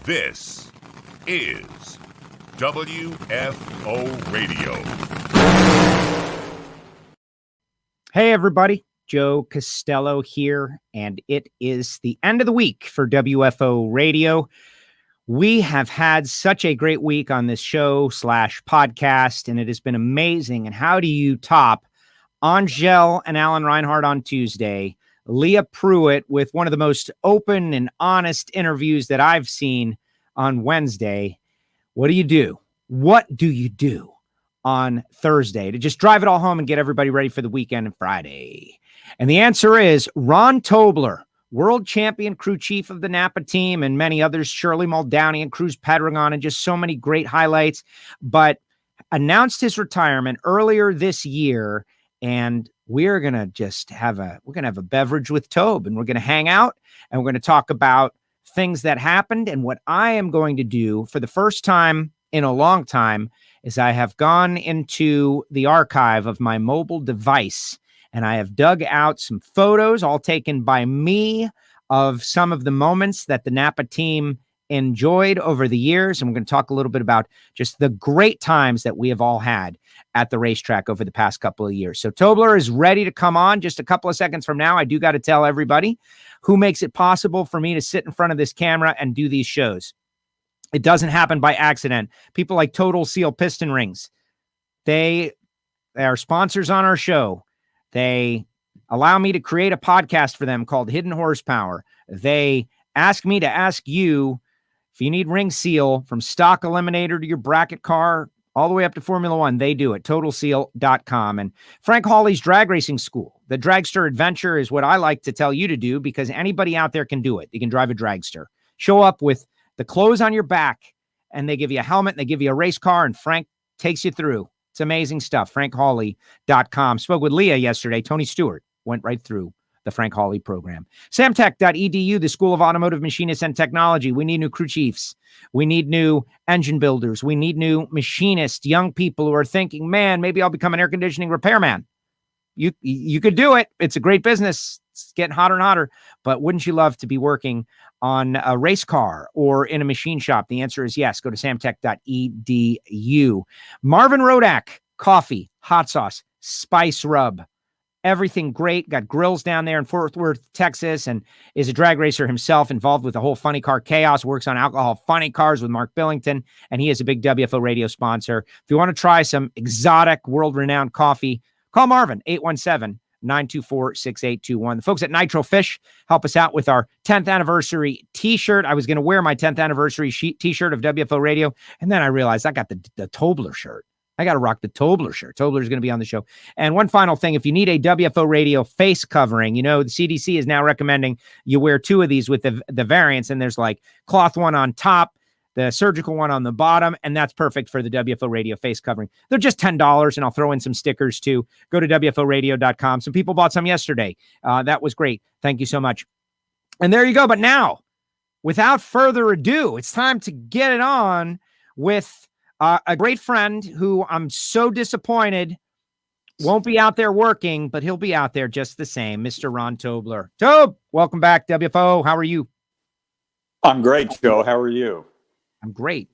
This is WFO Radio. Hey, everybody. Joe Castello here, and it is the end of the week for WFO Radio. We have had such a great week on this show / podcast, and it has been amazing. And how do you top Angel and Alan Reinhardt on Tuesday, Leah Pruitt with one of the most open and honest interviews that I've seen on Wednesday? What do you do? What do you do on Thursday to just drive it all home and get everybody ready for the weekend and Friday? And the answer is Rahn Tobler, world champion crew chief of the Napa team, and many others, Shirley Muldowney and Cruz Pedregon, and just so many great highlights, but announced his retirement earlier this year. And we're going to just have a beverage with Tobe, and we're going to hang out, and we're going to talk about things that happened. And what I am going to do for the first time in a long time is I have gone into the archive of my mobile device, and I have dug out some photos all taken by me of some of the moments that the Napa team enjoyed over the years. And we're going to talk a little bit about just the great times that we have all had at the racetrack over the past couple of years. So Tobler is ready to come on just a couple of seconds from now. I do got to tell everybody who makes it possible for me to sit in front of this camera and do these shows. It doesn't happen by accident. People like Total Seal Piston Rings, they are sponsors on our show. They allow me to create a podcast for them called Hidden Horsepower. They ask me to ask you if you need ring seal from stock eliminator to your bracket car, all the way up to Formula One. They do it. TotalSeal.com. And Frank Hawley's Drag Racing School. The Dragster Adventure is what I like to tell you to do, because anybody out there can do it. You can drive a dragster. Show up with the clothes on your back, and they give you a helmet, and they give you a race car, and Frank takes you through. It's amazing stuff. FrankHawley.com. Spoke with Leah yesterday. Tony Stewart went right through the Frank Hawley program. Samtech.edu, the School of Automotive Machinists and Technology. We need new crew chiefs. We need new engine builders. We need new machinists, young people who are thinking, man, maybe I'll become an air conditioning repairman. You could do it. It's a great business. It's getting hotter and hotter. But wouldn't you love to be working on a race car or in a machine shop? The answer is yes. Go to samtech.edu. Marvin Rodak, coffee, hot sauce, spice rub. Everything great. Got grills down there in Fort Worth, Texas, and is a drag racer himself, involved with the whole funny car chaos, works on alcohol funny cars with Mark Billington, and he is a big WFO radio sponsor. If you want to try some exotic, world-renowned coffee, call Marvin, 817-924-6821. The folks at Nitro Fish help us out with our 10th anniversary t-shirt. I was going to wear my 10th anniversary t-shirt of WFO Radio, and then I realized I got the Tobler shirt. I got to rock the Tobler shirt. Tobler is going to be on the show. And one final thing, if you need a WFO Radio face covering, the CDC is now recommending you wear two of these with the variants. And there's like cloth one on top, the surgical one on the bottom, and that's perfect for the WFO Radio face covering. They're just $10, and I'll throw in some stickers too. Go to WFOradio.com. Some people bought some yesterday. That was great. Thank you so much. And there you go. But now, without further ado, it's time to get it on with a great friend who I'm so disappointed won't be out there working, but he'll be out there just the same, Mr. Rahn Tobler. Tobe, welcome back, WFO. How are you? I'm great, Joe. How are you? I'm great,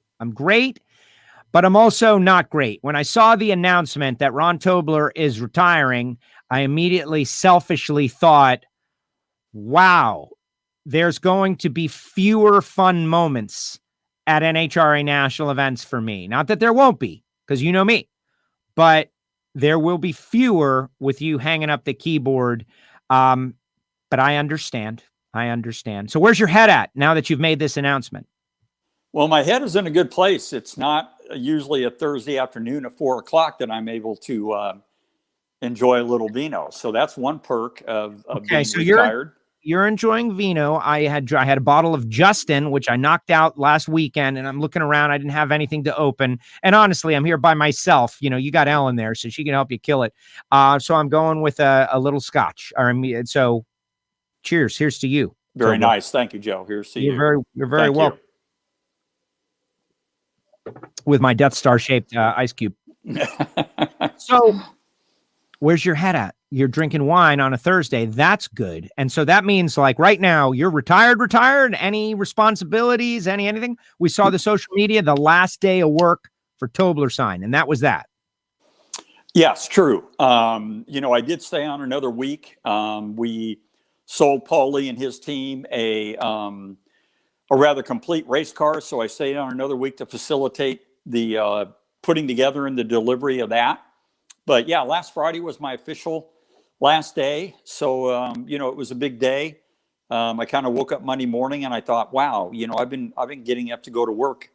but I'm also not great. When I saw the announcement that Rahn Tobler is retiring, I immediately selfishly thought, wow, there's going to be fewer fun moments at NHRA national events for me. Not that there won't be, because you know me, but there will be fewer with you hanging up the keyboard. But I understand. So where's your head at now that you've made this announcement? Well, my head is in a good place. It's not usually a Thursday afternoon at 4:00 that I'm able to enjoy a little vino. So that's one perk of being retired. You're enjoying vino. I had a bottle of Justin, which I knocked out last weekend, and I'm looking around. I didn't have anything to open. And honestly, I'm here by myself. You got Ellen there, so she can help you kill it. So I'm going with a little scotch. So cheers. Here's to you. Very nice. Thank you, Joe. Here's to you. You're very welcome. With my Death Star shaped ice cube. So where's your head at? you're drinking wine on a Thursday. That's good. And so that means like right now you're retired, any responsibilities, anything. We saw the social media, the last day of work for Tobler sign. And that was that. Yes, true. I did stay on another week. We sold Paulie and his team a rather complete race car. So I stayed on another week to facilitate the putting together and the delivery of that. But yeah, last Friday was my official last day. So, it was a big day. I kind of woke up Monday morning and I thought, wow, I've been getting up to go to work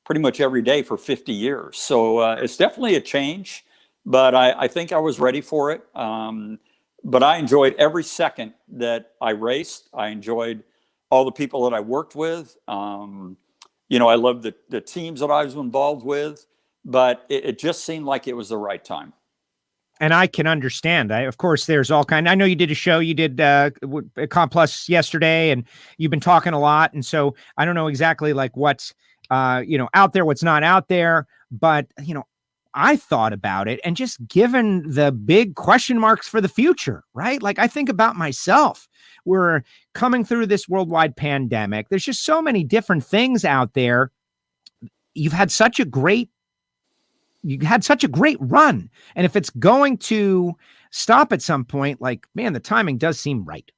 pretty much every day for 50 years. So it's definitely a change, but I think I was ready for it. But I enjoyed every second that I raced. I enjoyed all the people that I worked with. I loved the teams that I was involved with, but it just seemed like it was the right time. And I can understand. Of course, there's all kind. I know you did a show. You did Comp Plus yesterday, and you've been talking a lot. And so I don't know exactly like what's out there, what's not out there. But I thought about it, and just given the big question marks for the future, right? Like I think about myself. We're coming through this worldwide pandemic. There's just so many different things out there. You had such a great run. And if it's going to stop at some point, like, man, the timing does seem right.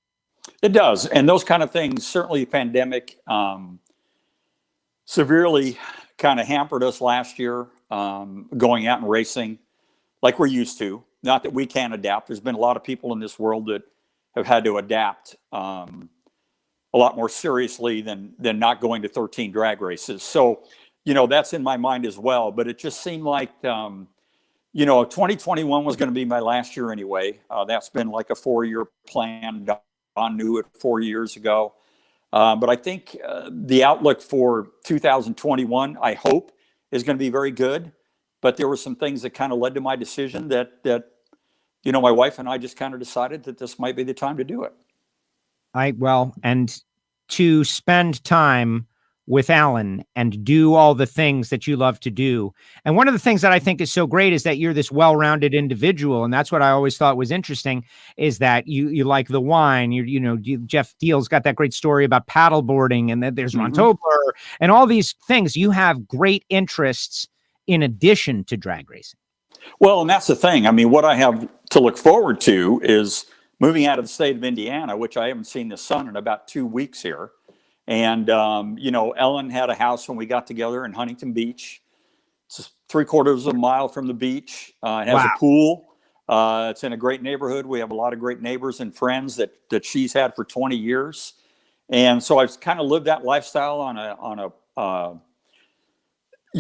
It does. And those kind of things, certainly the pandemic severely kind of hampered us last year going out and racing like we're used to. Not that we can't adapt. There's been a lot of people in this world that have had to adapt a lot more seriously than not going to 13 drag races. So, that's in my mind as well. But it just seemed like, 2021 was going to be my last year anyway. That's been like a 4-year plan. Don knew it 4 years ago. But I think the outlook for 2021, I hope, is going to be very good. But there were some things that kind of led to my decision that my wife and I just kind of decided that this might be the time to do it. And to spend time with Alan and do all the things that you love to do. And one of the things that I think is so great is that you're this well-rounded individual. And that's what I always thought was interesting, is that you like the wine, Jeff Deal's got that great story about paddleboarding, and then there's Rahn Tobler and all these things. You have great interests in addition to drag racing. Well, and that's the thing. I mean, what I have to look forward to is moving out of the state of Indiana, which I haven't seen the sun in about 2 weeks here. And, Ellen had a house when we got together in Huntington Beach. It's 3/4 of a mile from the beach. It has a pool. It's in a great neighborhood. We have a lot of great neighbors and friends that she's had for 20 years. And so I've kind of lived that lifestyle on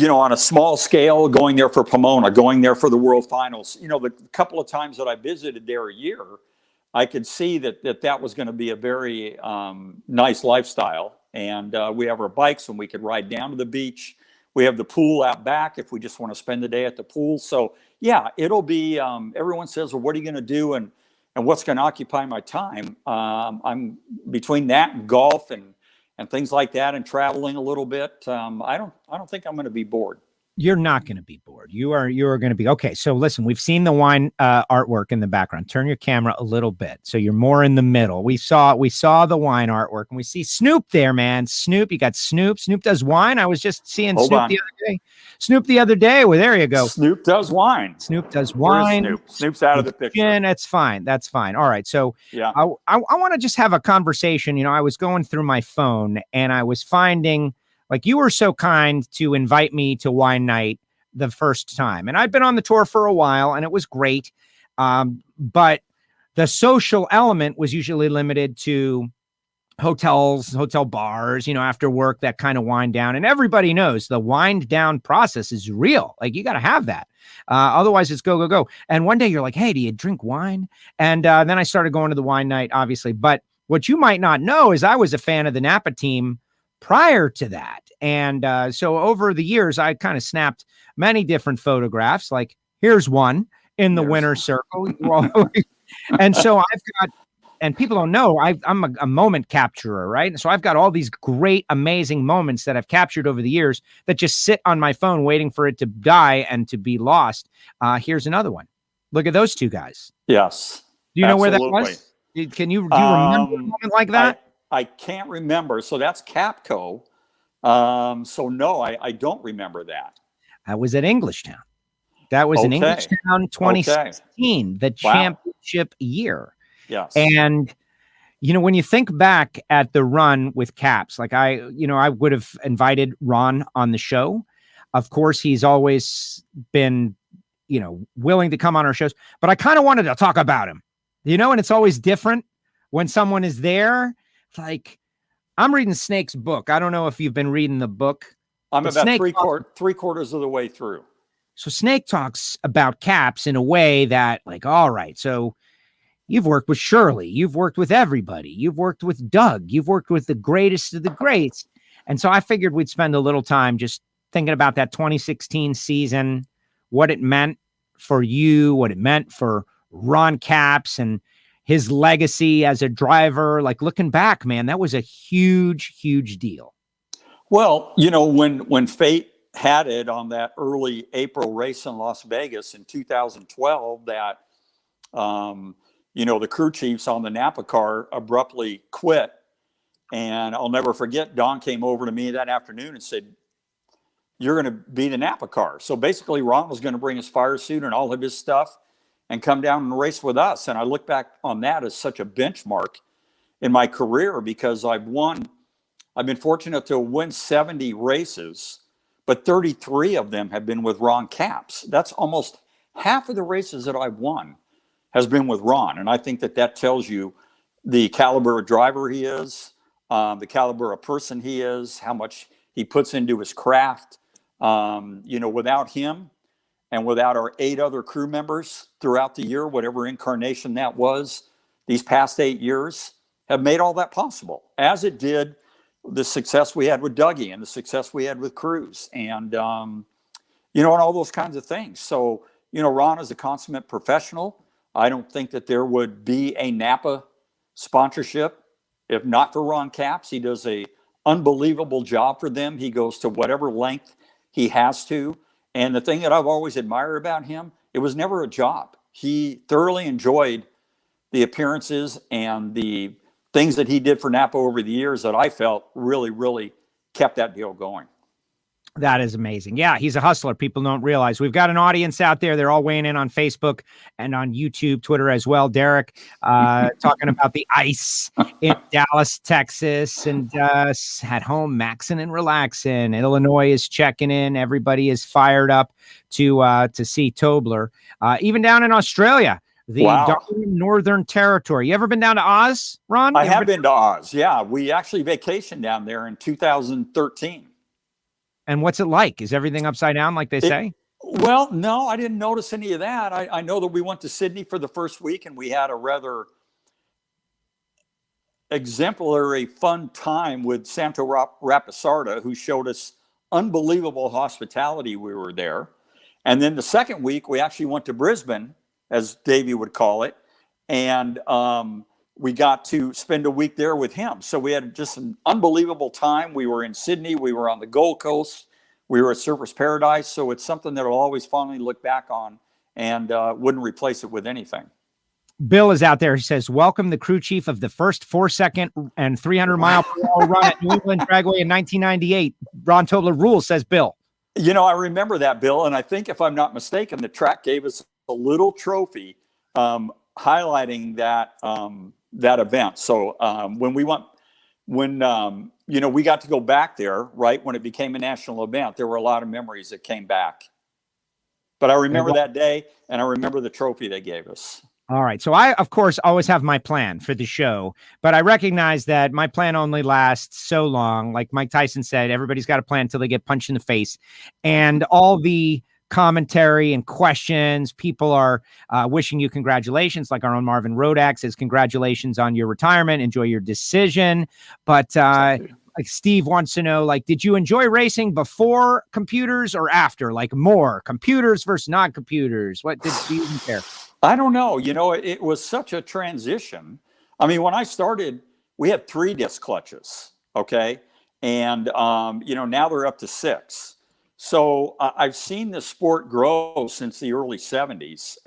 a small scale, going there for Pomona, going there for the World Finals. The couple of times that I visited there a year, I could see that was going to be a very nice lifestyle. And we have our bikes and we could ride down to the beach. We have the pool out back if we just want to spend the day at the pool. So yeah, it'll be, everyone says, well, what are you going to do? And what's going to occupy my time? I'm between that and golf and things like that, and traveling a little bit. I don't think I'm going to be bored. You're not going to be bored. You are going to be okay. So listen, we've seen the wine artwork in the background. Turn your camera a little bit so you're more in the middle. We saw the wine artwork, and we see Snoop there, man. Snoop, you got Snoop. Snoop does wine. I was just seeing Snoop the other day. Snoop the other day. Well, there you go. Snoop does wine. Snoop does wine. Where's Snoop? Snoop's out of the picture. That's fine. That's fine. All right. So yeah, I want to just have a conversation. I was going through my phone and I was finding, like, you were so kind to invite me to wine night the first time. And I've been on the tour for a while and it was great. But the social element was usually limited to hotels, hotel bars, after work, that kind of wind down. And everybody knows the wind down process is real. Like, you got to have that. Otherwise it's go, go, go. And one day you're like, hey, do you drink wine? And then I started going to the wine night, obviously. But what you might not know is I was a fan of the Napa team prior to that. And so over the years, I kind of snapped many different photographs. Like, here's one in the winner's circle. And so I've got, and people don't know, I'm a moment capturer, right? So I've got all these great, amazing moments that I've captured over the years that just sit on my phone waiting for it to die and to be lost. Here's another one. Look at those two guys. Yes. Do you know where that was? Do you remember a moment like that? I can't remember. So that's Capco. So no, I don't remember that. I was at Englishtown. That was in Englishtown 2016, the championship year. Yes. And, when you think back at the run with Caps, like I would have invited Ron on the show. Of course, he's always been, willing to come on our shows, but I kind of wanted to talk about him, and it's always different when someone is there. Like, I'm reading Snake's book. I don't know if you've been reading the book. I'm about three quarters of the way through. So Snake talks about Caps in a way that, like, all right, so you've worked with Shirley, you've worked with everybody, you've worked with Doug, you've worked with the greatest of the greats. And so I figured we'd spend a little time just thinking about that 2016 season, what it meant for you, what it meant for Ron Caps and his legacy as a driver. Like, looking back, man, that was a huge, huge deal. Well, when fate had it on that early April race in Las Vegas in 2012 that, the crew chiefs on the Napa car abruptly quit. And I'll never forget, Don came over to me that afternoon and said, "You're going to be the Napa car." So basically Ron was going to bring his fire suit and all of his stuff and come down and race with us. And I look back on that as such a benchmark in my career, because I've been fortunate to win 70 races, but 33 of them have been with Ron Caps. That's almost half of the races that I've won has been with Ron. And I think that tells you the caliber of driver he is, the caliber of person he is, how much he puts into his craft. Without him and without our 8 other crew members throughout the year, whatever incarnation that was, these past 8 years have made all that possible, as it did the success we had with Dougie and the success we had with Cruz and, and all those kinds of things. So, Ron is a consummate professional. I don't think that there would be a Napa sponsorship if not for Ron Caps. He does a unbelievable job for them. He goes to whatever length he has to. And the thing that I've always admired about him, it was never a job. He thoroughly enjoyed the appearances and the things that he did for Napa over the years that I felt really, really kept that deal going. That is amazing. Yeah, he's a hustler. People don't realize. We've got an audience out there. They're all weighing in on Facebook and on YouTube, Twitter as well. Derek talking about the ice in Dallas, Texas, and at home, maxing and relaxing. Illinois is checking in. Everybody is fired up to see Tobler. Even down in Australia, the Darwin Northern Territory. You ever been down to Oz, Ron? I have been to Oz. Yeah, we actually vacationed down there in 2013. And what's it like? Is everything upside down like they say? Well, no, I didn't notice any of that. I know that we went to Sydney for the first week and we had a rather exemplary fun time with Santo Rapisarda, who showed us unbelievable hospitality. We were there. And then the second week, we actually went to Brisbane, as Davey would call it. And we got to spend a week there with him. So we had just an unbelievable time. We were in Sydney. We were on the Gold Coast. We were at Surfers Paradise. So it's something that I'll always fondly look back on and wouldn't replace it with anything. Bill is out there. He says, welcome the crew chief of the first 4-second and 300 mile per hour run at New England Dragway in 1998. Rahn Tobler rules, says Bill. I remember that, Bill. And I think if I'm not mistaken, the track gave us a little trophy highlighting that event. So when we got to go back there, right, when it became a national event, there were a lot of memories that came back. But I remember that day, and I remember the trophy they gave us. All right. So I, of course, always have my plan for the show, but I recognize that my plan only lasts so long. Like Mike Tyson said, everybody's got a plan until they get punched in the face. And all the commentary and questions, people are wishing you congratulations, like our own Marvin Rodak says, congratulations on your retirement, enjoy your decision. But like Steve wants to know, like, did you enjoy racing before computers or after? Like more computers versus non-computers? What did you even care? I don't know. It was such a transition. I mean, when I started, we had 3 disc clutches. Okay. And, now they're up to 6. So I've seen the sport grow since the early 70s.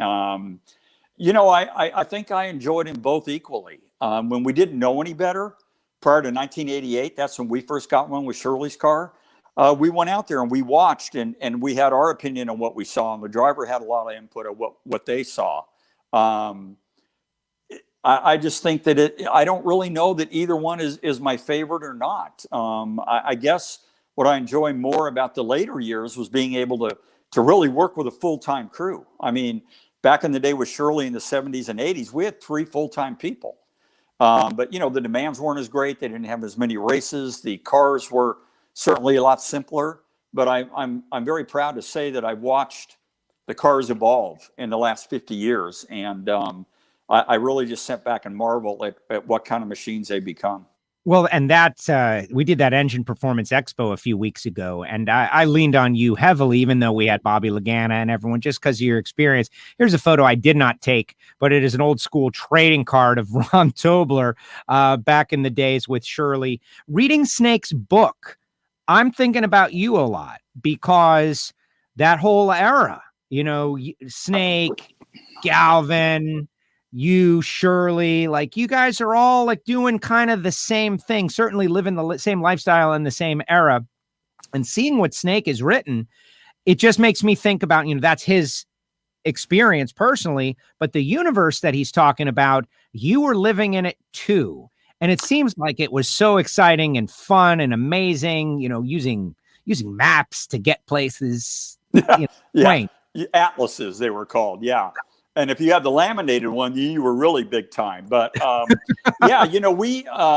I think I enjoyed them both equally. When we didn't know any better, prior to 1988, that's when we first got one with Shirley's car. We went out there and we watched, and we had our opinion on what we saw, and the driver had a lot of input of what they saw. I just think that I don't really know that either one is my favorite or not. I guess what I enjoy more about the later years was being able to really work with a full-time crew. I mean, back in the day with Shirley in the 70s and 80s, we had 3 full-time people. But, the demands weren't as great. They didn't have as many races. The cars were certainly a lot simpler. But I'm very proud to say that I've watched the cars evolve in the last 50 years. And I really just sit back and marvel at what kind of machines they become. Well, and we did that Engine Performance Expo a few weeks ago, and I leaned on you heavily, even though we had Bobby Lagana and everyone, just because of your experience. Here's a photo I did not take, but it is an old school trading card of Rahn Tobler back in the days with Shirley. Reading Snake's book, I'm thinking about you a lot because that whole era, Snake, Galvin, you, Shirley, like you guys are all like doing kind of the same thing, certainly living the same lifestyle in the same era, and seeing what Snake has written, it just makes me think about, that's his experience personally, but the universe that he's talking about, you were living in it too. And it seems like it was so exciting and fun and amazing, using maps to get places. Yeah. Atlases, they were called. Yeah. And if you had the laminated one, you were really big time. But I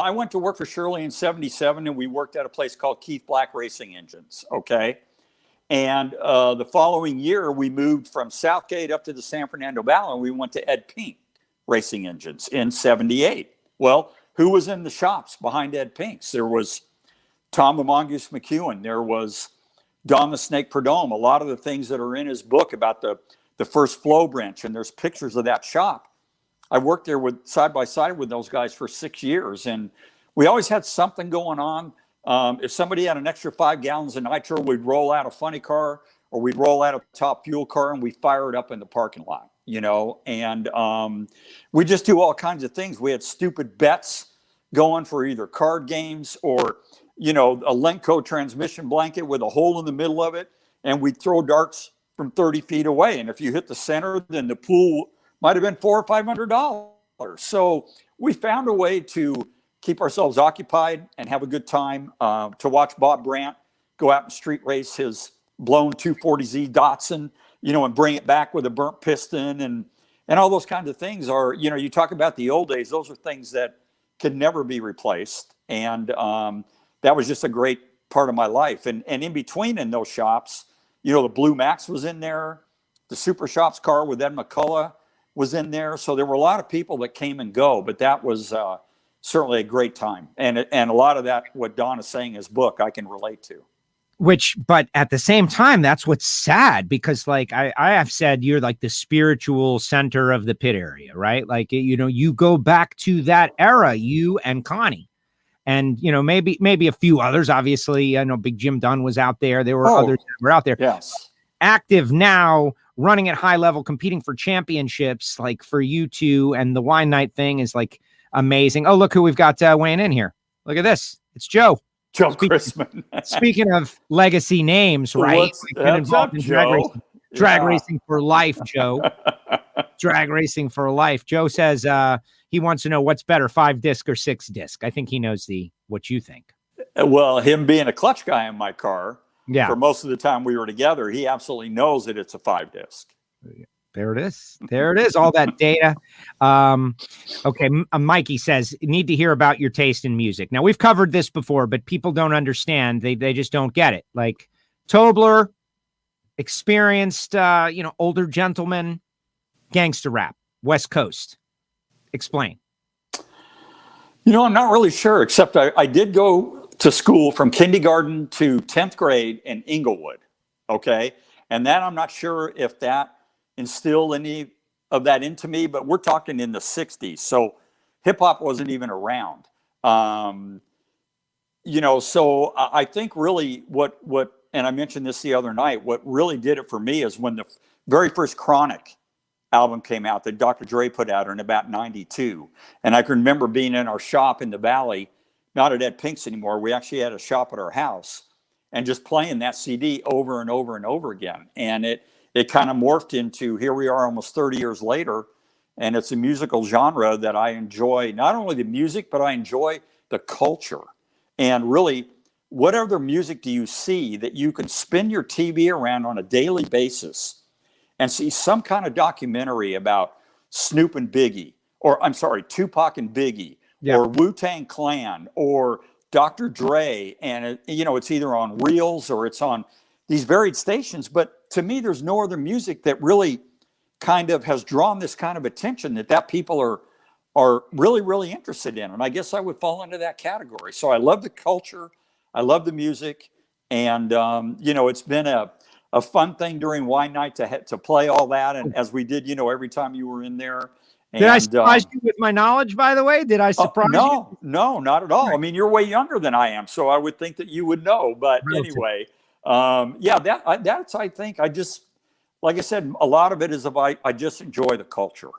went to work for Shirley in 77, and we worked at a place called Keith Black Racing Engines. Okay. And the following year, we moved from Southgate up to the San Fernando Valley, and we went to Ed Pink Racing Engines in 78. Well, who was in the shops behind Ed Pink's? There was Tom the Mongoose McEwen. There was Don the Snake Prudhomme. A lot of the things that are in his book about the first flow wrench, and there's pictures of that shop. I worked there side by side with those guys for 6 years, and we always had something going on. If somebody had an extra 5 gallons of nitro, we'd roll out a funny car, or we'd roll out a top fuel car, and we fire it up in the parking lot, and we just do all kinds of things. We had stupid bets going for either card games or, a Lenco transmission blanket with a hole in the middle of it, and we'd throw darts from 30 feet away. And if you hit the center, then the pool might have been $400 or $500. So we found a way to keep ourselves occupied and have a good time, to watch Bob Brandt go out and street race his blown 240Z Datsun, and bring it back with a burnt piston and all those kinds of things are, you talk about the old days, those are things that could never be replaced. And that was just a great part of my life. And in between in those shops, the Blue Max was in there. The Super Shops car with Ed McCullough was in there. So there were a lot of people that came and go, but that was certainly a great time. And a lot of that, what Don is saying in his book, I can relate to. But at the same time, that's what's sad, because like I have said, you're like the spiritual center of the pit area, right? Like, you go back to that era, you and Connie. And, maybe a few others. Obviously, I know Big Jim Dunn was out there. There were others that were out there. Yes. Active now, running at high level, competing for championships, like for you two. And the wine night thing is like amazing. Oh, look who we've got weighing in here. Look at this. It's Joe. Joe Chrisman. Speaking of legacy names, right? What's up, Joe? Drag racing for life, Joe. Drag racing for life. Joe says, he wants to know what's better, 5-disc or 6-disc. I think he knows what you think. Well, him being a clutch guy in my car, for most of the time we were together, he absolutely knows that it's a 5-disc. There it is. There it is. All that data. Okay. Mikey says, need to hear about your taste in music. Now, we've covered this before, but people don't understand. They just don't get it. Like Tobler, experienced, older gentleman, gangster rap, West Coast. Explain. I'm not really sure, except I did go to school from kindergarten to 10th grade in Inglewood. Okay. And that, I'm not sure if that instilled any of that into me, but we're talking in the 60s. So hip hop wasn't even around. So I think really what, and I mentioned this the other night, what really did it for me is when the very first Chronic album came out that Dr. Dre put out in about 92. And I can remember being in our shop in the Valley, not at Ed Pink's anymore. We actually had a shop at our house and just playing that CD over and over and over again. And it kind of morphed into, here we are almost 30 years later. And it's a musical genre that I enjoy, not only the music, but I enjoy the culture. And really, what other music do you see that you can spin your TV around on a daily basis and see some kind of documentary about Snoop and Biggie, or I'm sorry, Tupac and Biggie, or Wu-Tang Clan, or Dr. Dre, and it's either on Reels or it's on these varied stations. But to me, there's no other music that really kind of has drawn this kind of attention that people are really, really interested in. And I guess I would fall into that category. So I love the culture. I love the music. And, it's been a fun thing during wine night to play all that. And as we did, every time you were in there. And, did I surprise you with my knowledge, by the way? Did I surprise you? No, not at all. I mean, you're way younger than I am, so I would think that you would know. But anyway, that's, I think, like I said, a lot of it is I just enjoy the culture.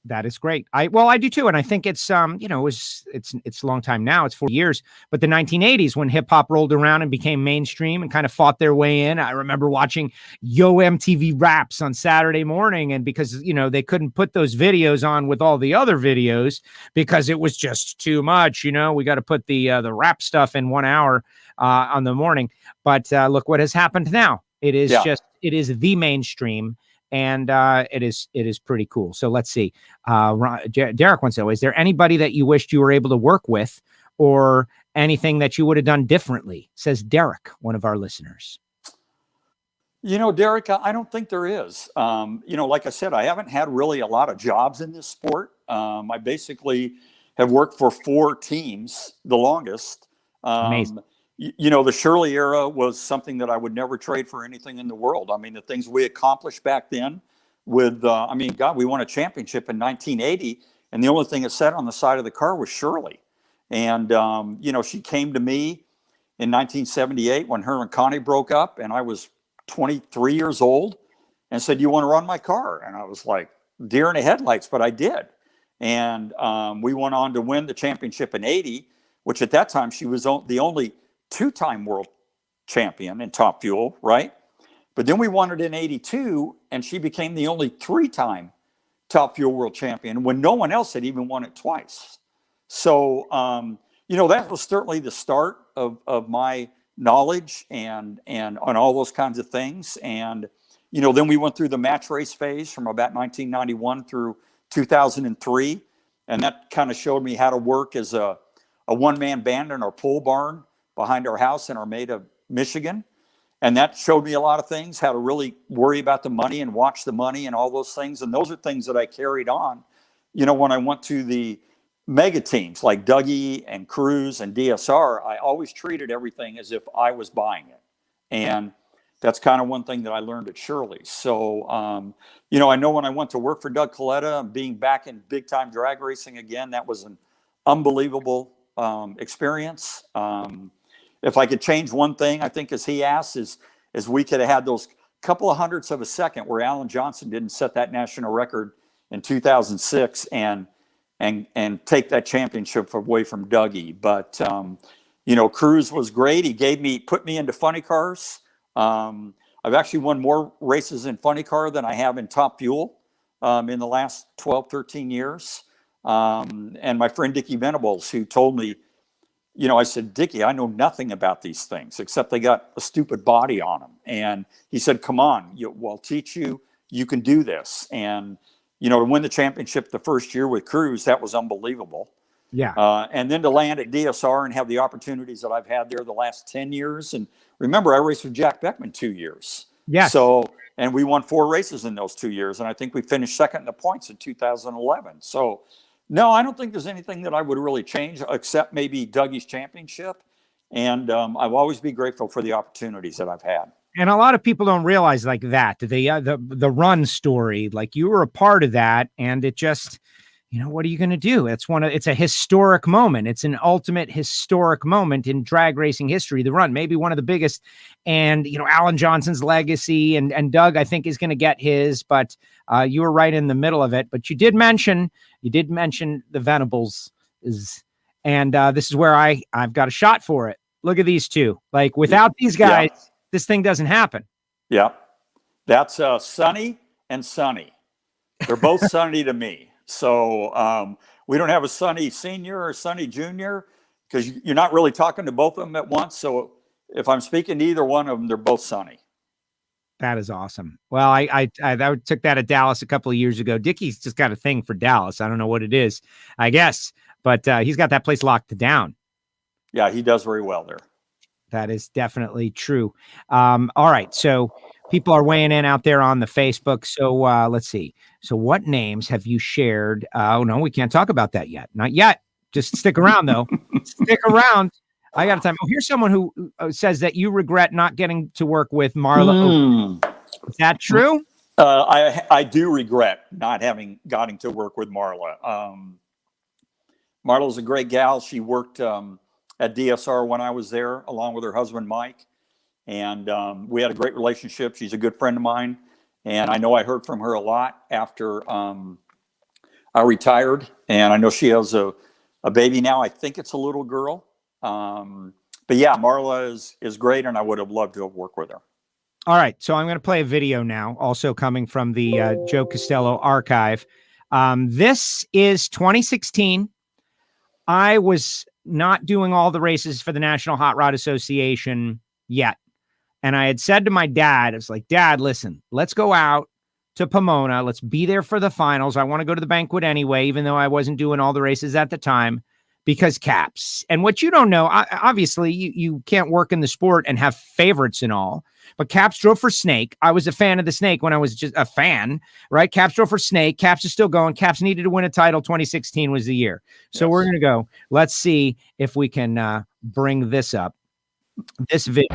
That is great. I do too. And I think it's, it's a long time now. It's 40 years, but the 1980s when hip hop rolled around and became mainstream and kind of fought their way in. I remember watching Yo MTV Raps on Saturday morning. And because, they couldn't put those videos on with all the other videos because it was just too much, we got to put the rap stuff in 1 hour on the morning. But look what has happened now. It is it is the mainstream. And it is pretty cool. So let's see. Derek wants to know, is there anybody that you wished you were able to work with or anything that you would have done differently? Says Derek, one of our listeners. Derek, I don't think there is. Like I said, I haven't had really a lot of jobs in this sport. I basically have worked for 4 teams, the longest. Amazing. The Shirley era was something that I would never trade for anything in the world. I mean, the things we accomplished back then with, we won a championship in 1980, and the only thing it said on the side of the car was Shirley. And, she came to me in 1978 when her and Connie broke up, and I was 23 years old, and said, "You want to run my car?" And I was like, deer in the headlights, but I did. And we went on to win the championship in 80, which at that time she was the only 2-time world champion in Top Fuel, right? But then we won it in 82, and she became the only 3-time Top Fuel world champion when no one else had even won it twice. So, that was certainly the start of my knowledge and on all those kinds of things. And, then we went through the match race phase from about 1991 through 2003. And that kind of showed me how to work as a one-man band in our pole barn behind our house in Armada, Michigan. And that showed me a lot of things, how to really worry about the money and watch the money and all those things. And those are things that I carried on, when I went to the mega teams like Dougie and Cruz and DSR. I always treated everything as if I was buying it. And that's kind of one thing that I learned at Shirley. So, I know when I went to work for Doug Coletta and being back in big time drag racing again, that was an unbelievable experience. If I could change one thing, I think, as he asked, is we could have had those couple of hundredths of a second where Alan Johnson didn't set that national record in 2006 and take that championship away from Dougie. But Cruz was great. He put me into funny cars. I've actually won more races in funny car than I have in Top Fuel in the last 12, 13 years. And my friend Dickie Venables, who told me, I said, "Dickie, I know nothing about these things except they got a stupid body on them." And he said, "Come on, I'll teach you. You can do this." And, to win the championship the first year with Cruz, that was unbelievable. Yeah. And then to land at DSR and have the opportunities that I've had there the last 10 years. And remember, I raced with Jack Beckman 2 years. Yeah. So, and we won 4 races in those 2 years. And I think we finished second in the points in 2011. So, no, I don't think there's anything that I would really change except maybe Dougie's championship. And I'll always be grateful for the opportunities that I've had. And a lot of people don't realize like that, the run story, like you were a part of that. And it just, what are you going to do? It's a historic moment. It's an ultimate historic moment in drag racing history, the run, maybe one of the biggest. And, Alan Johnson's legacy and Doug, I think, is going to get his, but you were right in the middle of it. But you did mention the Venables and this is where I've got a shot for it. Look at these two. Like, without these guys, this thing doesn't happen. Yeah. That's Sonny and Sonny. They're both Sonny to me. So we don't have a Sonny Senior or Sonny Junior because you're not really talking to both of them at once. So if I'm speaking to either one of them, they're both Sonny. That is awesome. Well, I took that at Dallas a couple of years ago. Dickie's just got a thing for Dallas. I don't know what it is, I guess, but he's got that place locked down. Yeah, he does very well there. That is definitely true. All right. So people are weighing in out there on the Facebook. So let's see. So what names have you shared? Oh, no, we can't talk about that yet. Not yet. Just stick around, though. Stick around. I got time. Oh, here's someone who says that you regret not getting to work with Marla. Is that true? I do regret not having gotten to work with Marla. Marla's a great gal. She worked at DSR when I was there, along with her husband, Mike. And we had a great relationship. She's a good friend of mine. And I know I heard from her a lot after I retired. And I know she has a baby now. I think it's a little girl. But yeah, Marla is great. And I would have loved to have worked with her. All right. So I'm going to play a video now, also coming from the Joe Castello archive. This is 2016. I was not doing all the races for the National Hot Rod Association yet. And I had said to my dad, I was like, Dad, listen, let's go out to Pomona. Let's be there for the finals. I want to go to the banquet anyway, even though I wasn't doing all the races at the time, because caps. And what you don't know, obviously, you can't work in the sport and have favorites and all. But Caps drove for Snake. I was a fan of the Snake when I was just a fan, right? Caps drove for Snake. Caps is still going. Caps needed to win a title. 2016 was the year. So We're going to go. Let's see if we can bring this up. This video.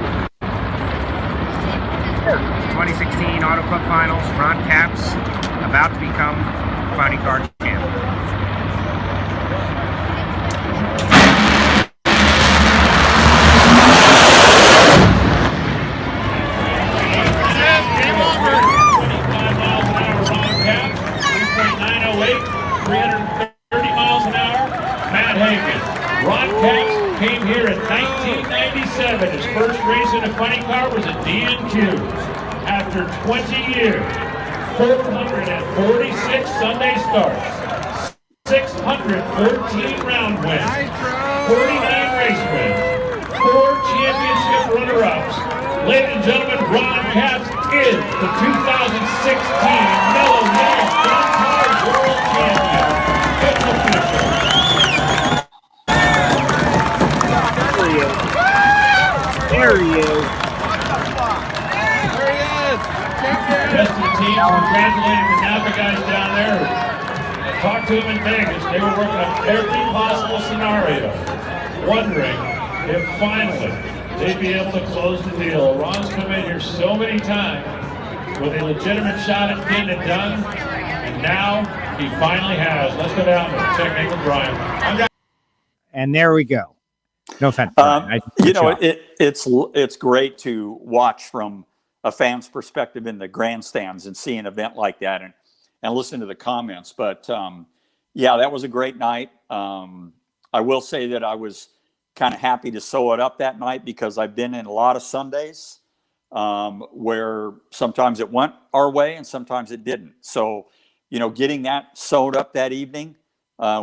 2016 Auto Club Finals. Ron Caps about to become Funny Car champ. Ron Caps came here in 1997. His first race in a funny car was a D&Q. After 20 years, 446 Sunday starts, 614 round wins, 49 race wins, 4 championship runner-ups. Ladies and gentlemen, Ron Caps is the 2016 Mellow Yellow Fun Car World Champion. It's official. There he is. The rest of the team congratulating the Napa guys down there. I talked to them in Vegas. They were working on every possible scenario, wondering if finally they'd be able to close the deal. Ron's come in here so many times with a legitimate shot at getting it done, and now he finally has. Let's go down and check in with Brian. And there we go. No offense. It's great to watch from a fan's perspective in the grandstands and see an event like that and listen to the comments. But that was a great night. I will say that I was kind of happy to sew it up that night because I've been in a lot of Sundays where sometimes it went our way and sometimes it didn't. So, getting that sewed up that evening,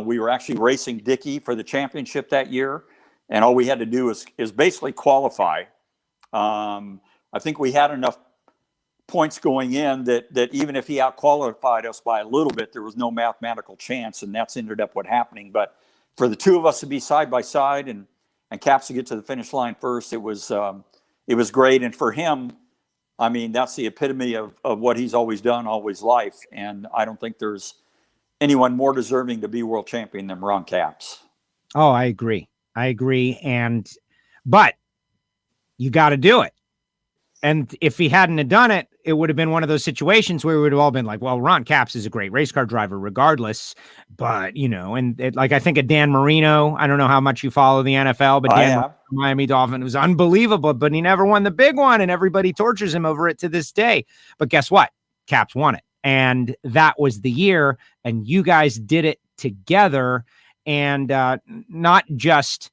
we were actually racing Dickie for the championship that year. And all we had to do is basically qualify. I think we had enough points going in that even if he out-qualified us by a little bit, there was no mathematical chance, and that's ended up what happening. But for the two of us to be side by side and Caps to get to the finish line first, it was great. And for him, I mean, that's the epitome of what he's always done all his life. And I don't think there's anyone more deserving to be world champion than Ron Caps. Oh, I agree. But you got to do it. And if he hadn't have done it, it would have been one of those situations where we would have all been like, well, Ron Capps is a great race car driver regardless. But, like I think of Dan Marino, I don't know how much you follow the NFL, but Dan Miami Dolphin was unbelievable, but he never won the big one, and everybody tortures him over it to this day. But guess what? Capps won it. And that was the year, and you guys did it together, and not just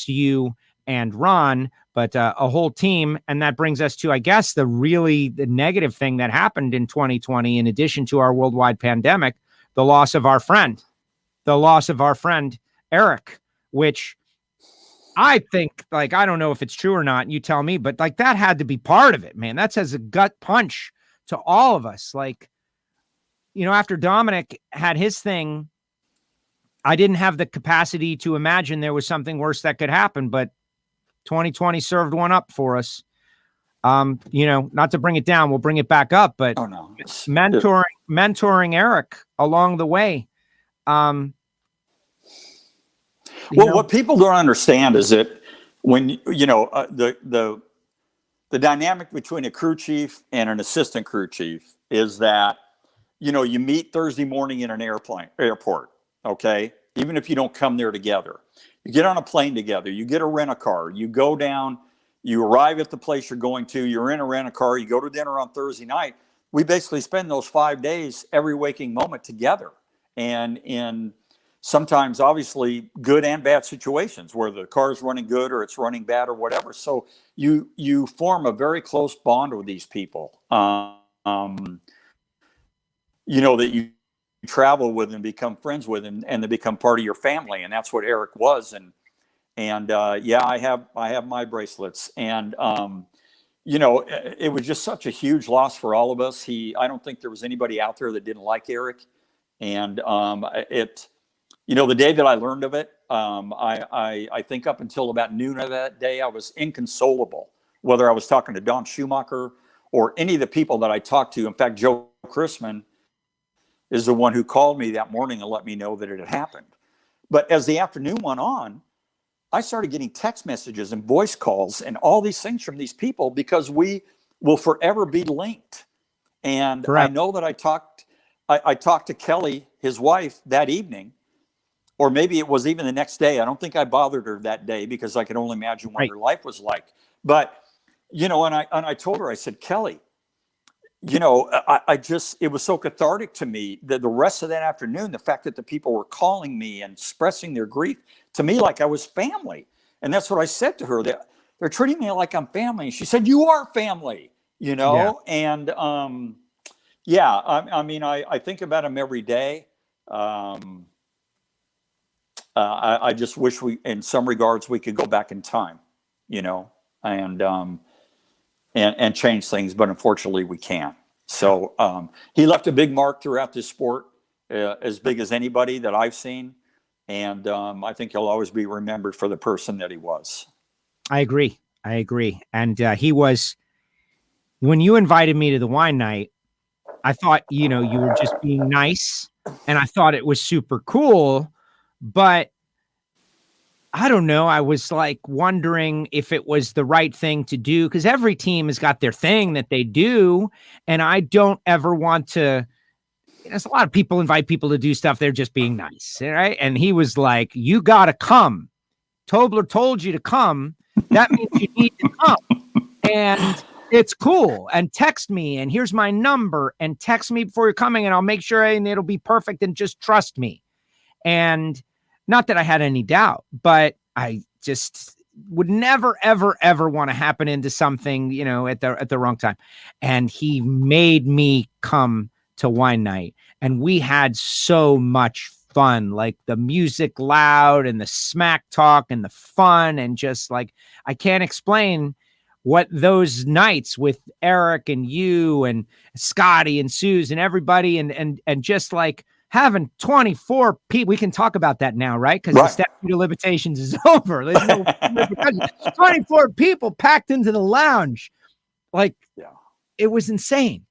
you and Ron, but a whole team. And that brings us to, I guess, the negative thing that happened in 2020, in addition to our worldwide pandemic, the loss of our friend Eric, which I think, like, I don't know if it's true or not, you tell me, but like that had to be part of it, man. That's as a gut punch to all of us. Like, after Dominic had his thing, I didn't have the capacity to imagine there was something worse that could happen, but 2020 served one up for us. Not to bring it down, we'll bring it back up, but mentoring Eric along the way. What people don't understand is that when, the dynamic between a crew chief and an assistant crew chief is that, you meet Thursday morning in an airport. Okay. Even if you don't come there together, you get on a plane together, you get a rent-a-car, you go down, you arrive at the place you're going to, you're in a rent-a-car, you go to dinner on Thursday night. We basically spend those 5 days, every waking moment together. And in sometimes obviously good and bad situations where the car's running good or it's running bad or whatever. So you form a very close bond with these people, that you travel with and become friends with, and they become part of your family. And that's what Eric was. And I have my bracelets, and it was just such a huge loss for all of us. I don't think there was anybody out there that didn't like Eric. And the day that I learned of it, I think up until about noon of that day, I was inconsolable, whether I was talking to Don Schumacher or any of the people that I talked to. In fact, Joe Chrisman is the one who called me that morning and let me know that it had happened. But as the afternoon went on, I started getting text messages and voice calls and all these things from these people, because we will forever be linked. And correct. I know that I talked to Kelly, his wife, that evening, or maybe it was even the next day. I don't think I bothered her that day because I could only imagine what her life was like. But, and I told her, I said, Kelly, it was so cathartic to me that the rest of that afternoon, the fact that the people were calling me and expressing their grief to me like I was family. And that's what I said to her. They're treating me like I'm family. And she said, you are family, Yeah. And I think about them every day. I just wish in some regards, we could go back in time, and change things, but unfortunately we can't. So he left a big mark throughout this sport, as big as anybody that I've seen. And I think he'll always be remembered for the person that he was. I agree. And he was, when you invited me to the wine night, I thought, you were just being nice, and I thought it was super cool, but I don't know. I was like wondering if it was the right thing to do, because every team has got their thing that they do. And I don't ever want to, there's a lot of people invite people to do stuff. They're just being nice. Right. And he was like, you got to come. Tobler told you to come. That means you need to come. And it's cool. And text me. And here's my number. And text me before you're coming. And I'll make sure and it'll be perfect. And just trust me. And not that I had any doubt, but I just would never, ever, ever want to happen into something, at the wrong time. And he made me come to wine night, and we had so much fun, like the music loud and the smack talk and the fun. And just like, I can't explain what those nights with Eric and you and Scotty and Suze and everybody and just like, having 24 people, we can talk about that now, right? Because the statute of limitations is over. There's no 24 people packed into the lounge. It was insane.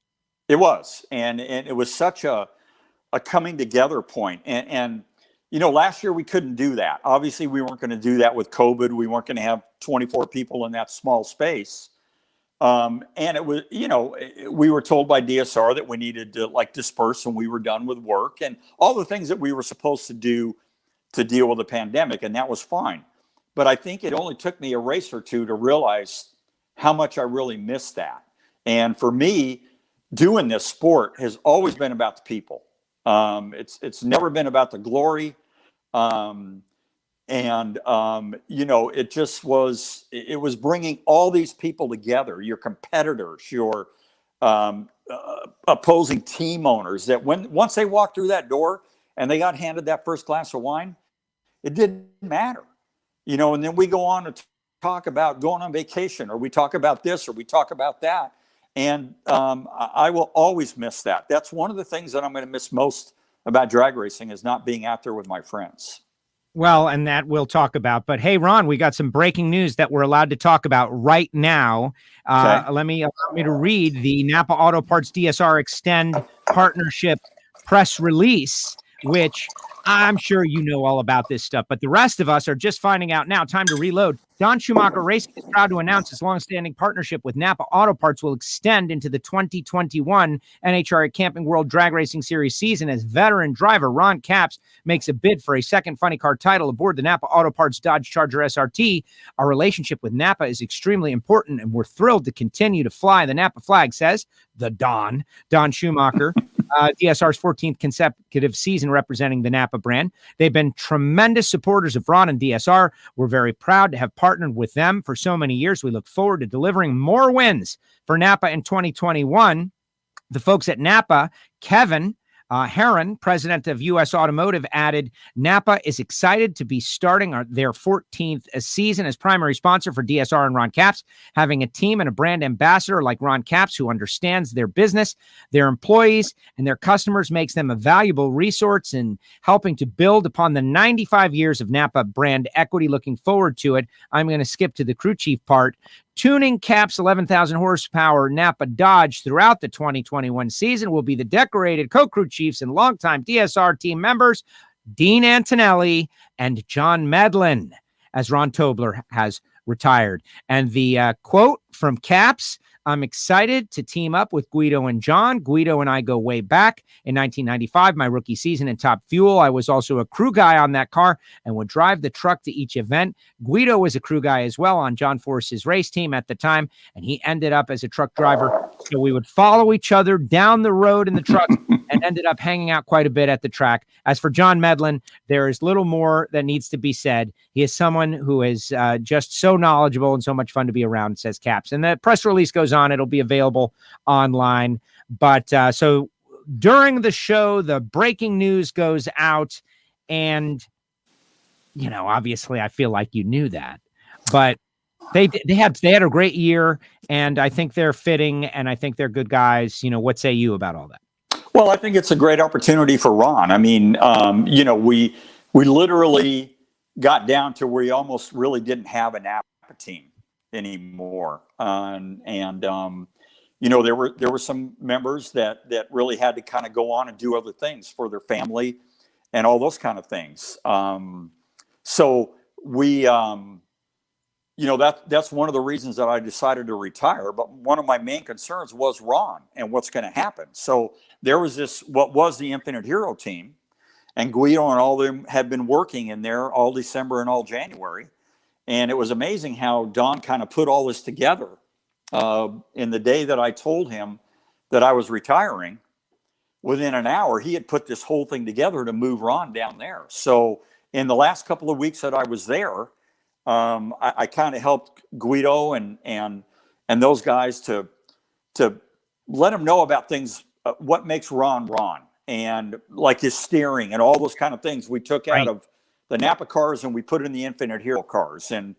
It was. And it was such a coming together point. And last year we couldn't do that. Obviously, we weren't going to do that with COVID. We weren't going to have 24 people in that small space. And it was, we were told by DSR that we needed to like disperse when we were done with work and all the things that we were supposed to do to deal with the pandemic. And that was fine. But I think it only took me a race or two to realize how much I really missed that. And for me, doing this sport has always been about the people. It's never been about the glory. It just was, it was bringing all these people together, your competitors, your opposing team owners, that once they walked through that door and they got handed that first glass of wine, it didn't matter, and then we go on to talk about going on vacation, or we talk about this, or we talk about that. And I will always miss that. That's one of the things that I'm going to miss most about drag racing, is not being out there with my friends. Well, and that we'll talk about. But hey, Ron, we got some breaking news that we're allowed to talk about right now. Okay. Allow me to read the Napa Auto Parts DSR Extend Partnership press release, which I'm sure you know all about this stuff, but the rest of us are just finding out now. Time to reload. Don Schumacher Racing is proud to announce its longstanding partnership with Napa Auto Parts will extend into the 2021 NHRA Camping World Drag Racing Series season as veteran driver Ron Capps makes a bid for a second funny car title aboard the Napa Auto Parts Dodge Charger SRT. Our relationship with Napa is extremely important, and we're thrilled to continue to fly the Napa flag, says the Don Schumacher. DSR's 14th consecutive season representing the Napa brand. They've been tremendous supporters of Ron and DSR. We're very proud to have partnered with them for so many years. We look forward to delivering more wins for Napa in 2021. The folks at Napa, Kevin Heron, president of U.S. Automotive, added, Napa is excited to be starting their 14th season as primary sponsor for DSR and Ron Capps. Having a team and a brand ambassador like Ron Capps who understands their business, their employees, and their customers makes them a valuable resource in helping to build upon the 95 years of Napa brand equity. Looking forward to it. I'm going to skip to the crew chief part. Tuning Cap's 11,000 horsepower Napa Dodge throughout the 2021 season will be the decorated co-crew chiefs and longtime DSR team members, Dean Antonelli and John Medlin, as Rahn Tobler has retired. And the quote from Capps, I'm excited to team up with Guido and John. Guido and I go way back. In 1995, my rookie season in Top Fuel, I was also a crew guy on that car and would drive the truck to each event. Guido was a crew guy as well on John Force's race team at the time, and he ended up as a truck driver. So we would follow each other down the road in the truck and ended up hanging out quite a bit at the track. As for John Medlin, there is little more that needs to be said. He is someone who is just so knowledgeable and so much fun to be around, says Capps. And the press release goes on. It'll be available online. But so during the show, the breaking news goes out. And, obviously I feel like you knew that. But they had a great year. And I think they're fitting. And I think they're good guys. What say you about all that? Well, I think it's a great opportunity for Ron. I mean, we literally got down to where we almost really didn't have a Napa team anymore. There were some members that really had to kind of go on and do other things for their family and all those kind of things. So we, that's one of the reasons that I decided to retire. But one of my main concerns was Ron and what's going to happen. So there was what was the Infinite Hero team, and Guido and all of them had been working in there all December and all January. And it was amazing how Don kind of put all this together. In the day that I told him that I was retiring, within an hour, he had put this whole thing together to move Ron down there. So in the last couple of weeks that I was there, I kind of helped Guido and those guys to let them know about things, what makes Ron, and like his steering and all those kind of things we took out of the Napa cars and we put it in the Infinite Hero cars, and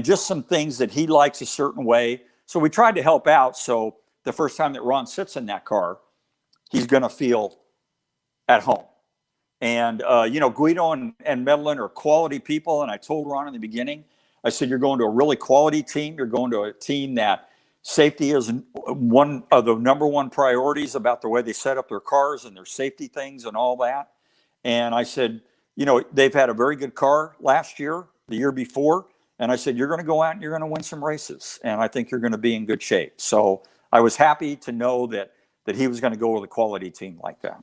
just some things that he likes a certain way. So we tried to help out. So the first time that Ron sits in that car, he's going to feel at home. And, Guido and Medlin are quality people. And I told Ron in the beginning, I said, you're going to a really quality team. You're going to a team that safety is one of the number one priorities about the way they set up their cars and their safety things and all that. And I said, they've had a very good car last year, the year before, And I said, you're going to go out and you're going to win some races. And I think you're going to be in good shape. So I was happy to know that he was going to go with a quality team like that.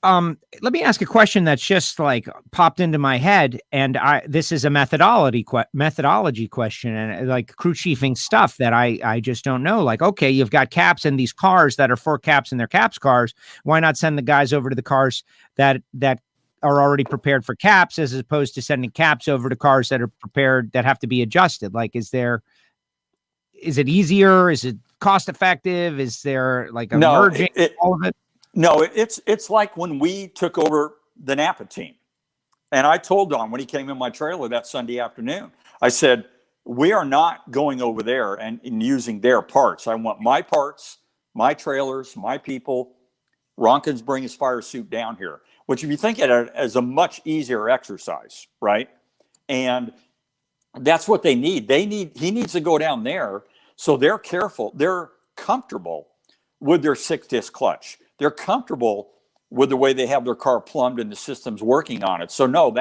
Let me ask a question that's just like popped into my head. And this is a methodology question, and like crew chiefing stuff that I just don't know. Like, okay, you've got caps in these cars that are for caps and they're caps cars. Why not send the guys over to the cars that are already prepared for caps, as opposed to sending caps over to cars that are prepared, that have to be adjusted? Like, is it easier? Is it cost effective? Is there like a merging all of it? No, it's like when we took over the Napa team. And I told Don when he came in my trailer that Sunday afternoon, I said, we are not going over there and using their parts. I want my parts, my trailers, my people. Ron can bring his fire suit down here, which if you think of it as a much easier exercise, right? And that's what they need. He needs to go down there so they're careful. They're comfortable with their 6-disc clutch. They're comfortable with the way they have their car plumbed and the system's working on it. So no,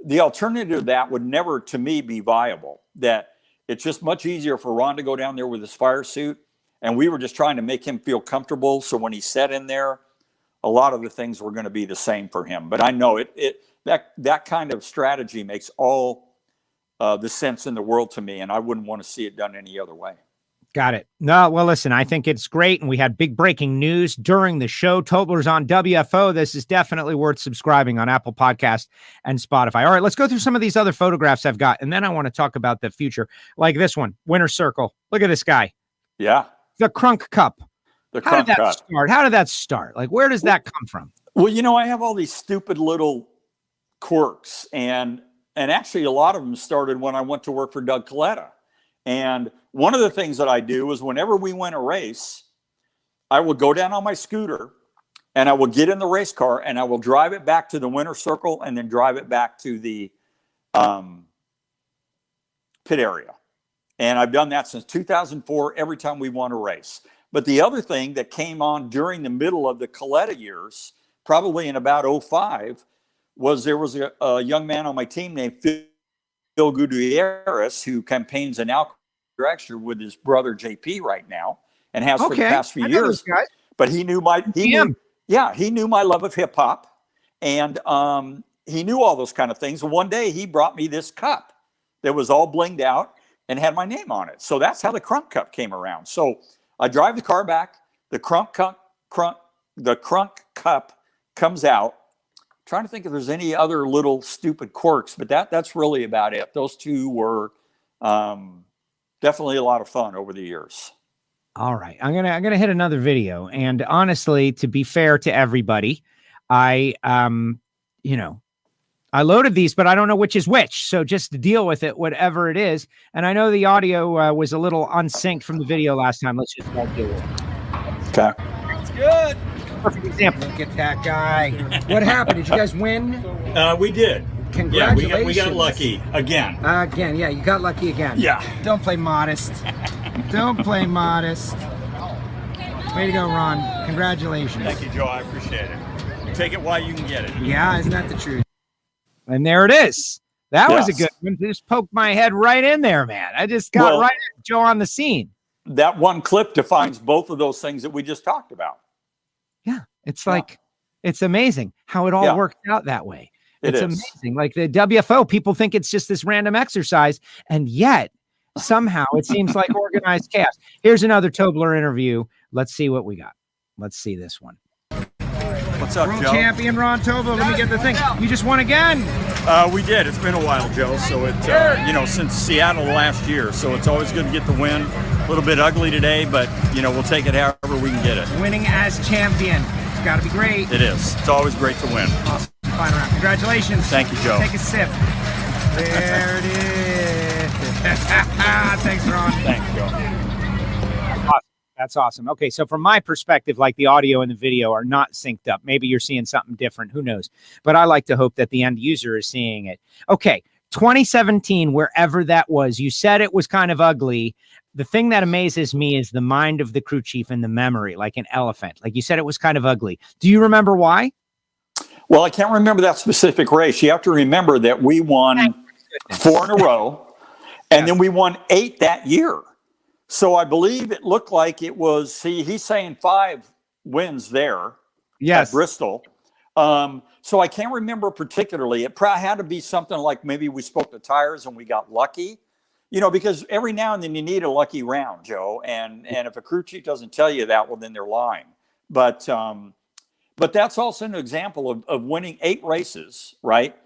the alternative to that would never, to me, be viable. That it's just much easier for Ron to go down there with his fire suit. And we were just trying to make him feel comfortable. So when he sat in there, a lot of the things were going to be the same for him. But I know that kind of strategy makes all the sense in the world to me. And I wouldn't want to see it done any other way. Got it. No, well, listen, I think it's great. And we had big breaking news during the show. Tobler's on WFO. This is definitely worth subscribing on Apple Podcast and Spotify. All right, let's go through some of these other photographs I've got. And then I want to talk about the future, like this one, Winter Circle. Look at this guy. Yeah. The Crunk Cup. How did that start? How did that start? Like, where does that come from? Well, I have all these stupid little quirks. And actually, a lot of them started when I went to work for Doug Coletta. And one of the things that I do is whenever we win a race, I will go down on my scooter and I will get in the race car and I will drive it back to the winter circle and then drive it back to the pit area. And I've done that since 2004, every time we won a race. But the other thing that came on during the middle of the Coletta years, probably in about 2005, was there was a young man on my team named Phil Gutierrez, who campaigns in Alcor Extra with his brother JP right now, and has for the past few years. But he knew my love of hip hop, and he knew all those kind of things. And one day he brought me this cup that was all blinged out and had my name on it. So that's how the Crunk Cup came around. So I drive the car back, the Crunk Cup comes out. Trying to think if there's any other little stupid quirks, but that's really about it. Those two were definitely a lot of fun over the years. All right, I'm gonna hit another video, and honestly, to be fair to everybody, I loaded these, but I don't know which is which. So just deal with it, whatever it is. And I know the audio was a little unsynced from the video last time. Let's just deal with it. Okay, that's good. Perfect example. Look at that guy. What happened? Did you guys win? We did. Congratulations. Yeah, we got lucky again. Again, yeah, you got lucky again. Yeah. Don't play modest. Don't play modest. Way to go, Ron. Congratulations. Thank you, Joe. I appreciate it. Take it while you can get it. Yeah, isn't that the truth? And there it is. That was a good one. Just poked my head right in there, man. I just got right at Joe on the scene. That one clip defines both of those things that we just talked about. Yeah, it's like, it's amazing how it all worked out that way. It's amazing. Like the WFO, people think it's just this random exercise, and yet somehow it seems like organized chaos. Here's another Tobler interview. Let's see what we got. Let's see this one. What's up, World Joe? Champion Rahn Tobler. Let me get the thing. You just won again. We did. It's been a while, Joe. So it, since Seattle last year. So it's always good to get the win. A little bit ugly today, but we'll take it however we can get it. Winning as champion. It's got to be great. It is. It's always great to win. Awesome. Final round. Congratulations. Thank you, Joe. Take a sip. There it is. Thanks, Ron. Thanks, Joe. That's awesome. Okay, so from my perspective, like the audio and the video are not synced up. Maybe you're seeing something different. Who knows? But I like to hope that the end user is seeing it. Okay, 2017, wherever that was, you said it was kind of ugly. The thing that amazes me is the mind of the crew chief and the memory, like an elephant. Like you said, it was kind of ugly. Do you remember why? Well, I can't remember that specific race. You have to remember that we won 4 in a row. And then we won 8 that year. So I believe it looked like it was, he's saying 5 wins there at Bristol. So I can't remember particularly. It probably had to be something like maybe we spoke the tires and we got lucky, because every now and then you need a lucky round, Joe. And if a crew chief doesn't tell you that, well, then they're lying. But that's also an example of winning 8 races, right?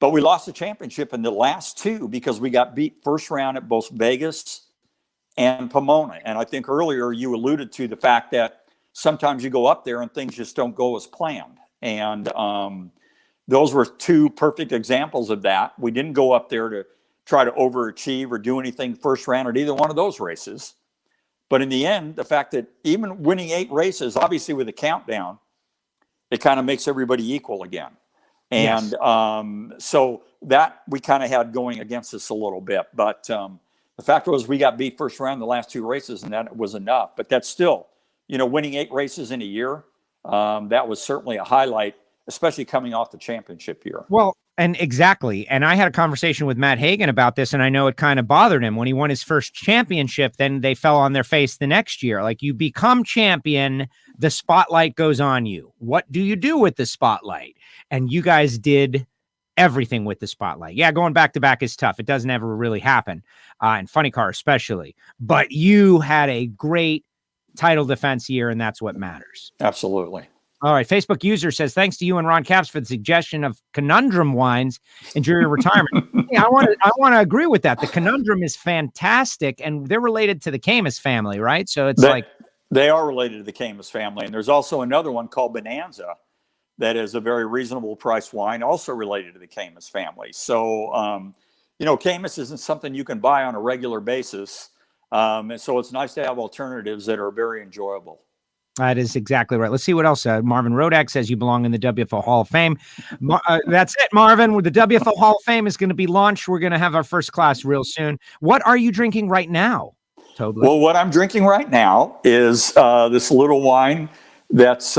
But we lost the championship in the last 2 because we got beat first round at both Vegas and Pomona. And I think earlier you alluded to the fact that sometimes you go up there and things just don't go as planned. And those were 2 perfect examples of that. We didn't go up there to try to overachieve or do anything first round at either one of those races. But in the end, the fact that even winning 8 races, obviously with a countdown, it kind of makes everybody equal again. And so that we kind of had going against us a little bit. But the fact was we got beat first round the last 2 races, and that was enough. But that's still, winning 8 races in a year, that was certainly a highlight, especially coming off the championship year. Well, and exactly. And I had a conversation with Matt Hagan about this, and I know it kind of bothered him when he won his first championship. Then they fell on their face the next year. Like, you become champion, the spotlight goes on you. What do you do with the spotlight? And you guys did everything with the spotlight. Yeah, going back to back is tough. It doesn't ever really happen, in funny car especially. But you had a great title defense year, and that's what matters. Absolutely. All right. Facebook user says, thanks to you and Ron Capps for the suggestion of conundrum wines and your retirement. Yeah, I want to agree with that. The conundrum is fantastic, and they're related to the Camus family, right? So it's they are related to the Camus family. And there's also another one called Bonanza that is a very reasonable price wine, also related to the Camus family. So, Camus isn't something you can buy on a regular basis. And so it's nice to have alternatives that are very enjoyable. That is exactly right. Let's see what else. Marvin Rodak says you belong in the WFO Hall of Fame. That's it, Marvin. The WFO Hall of Fame is going to be launched. We're going to have our first class real soon. What are you drinking right now, Tobler? Well, what I'm drinking right now is this little wine that's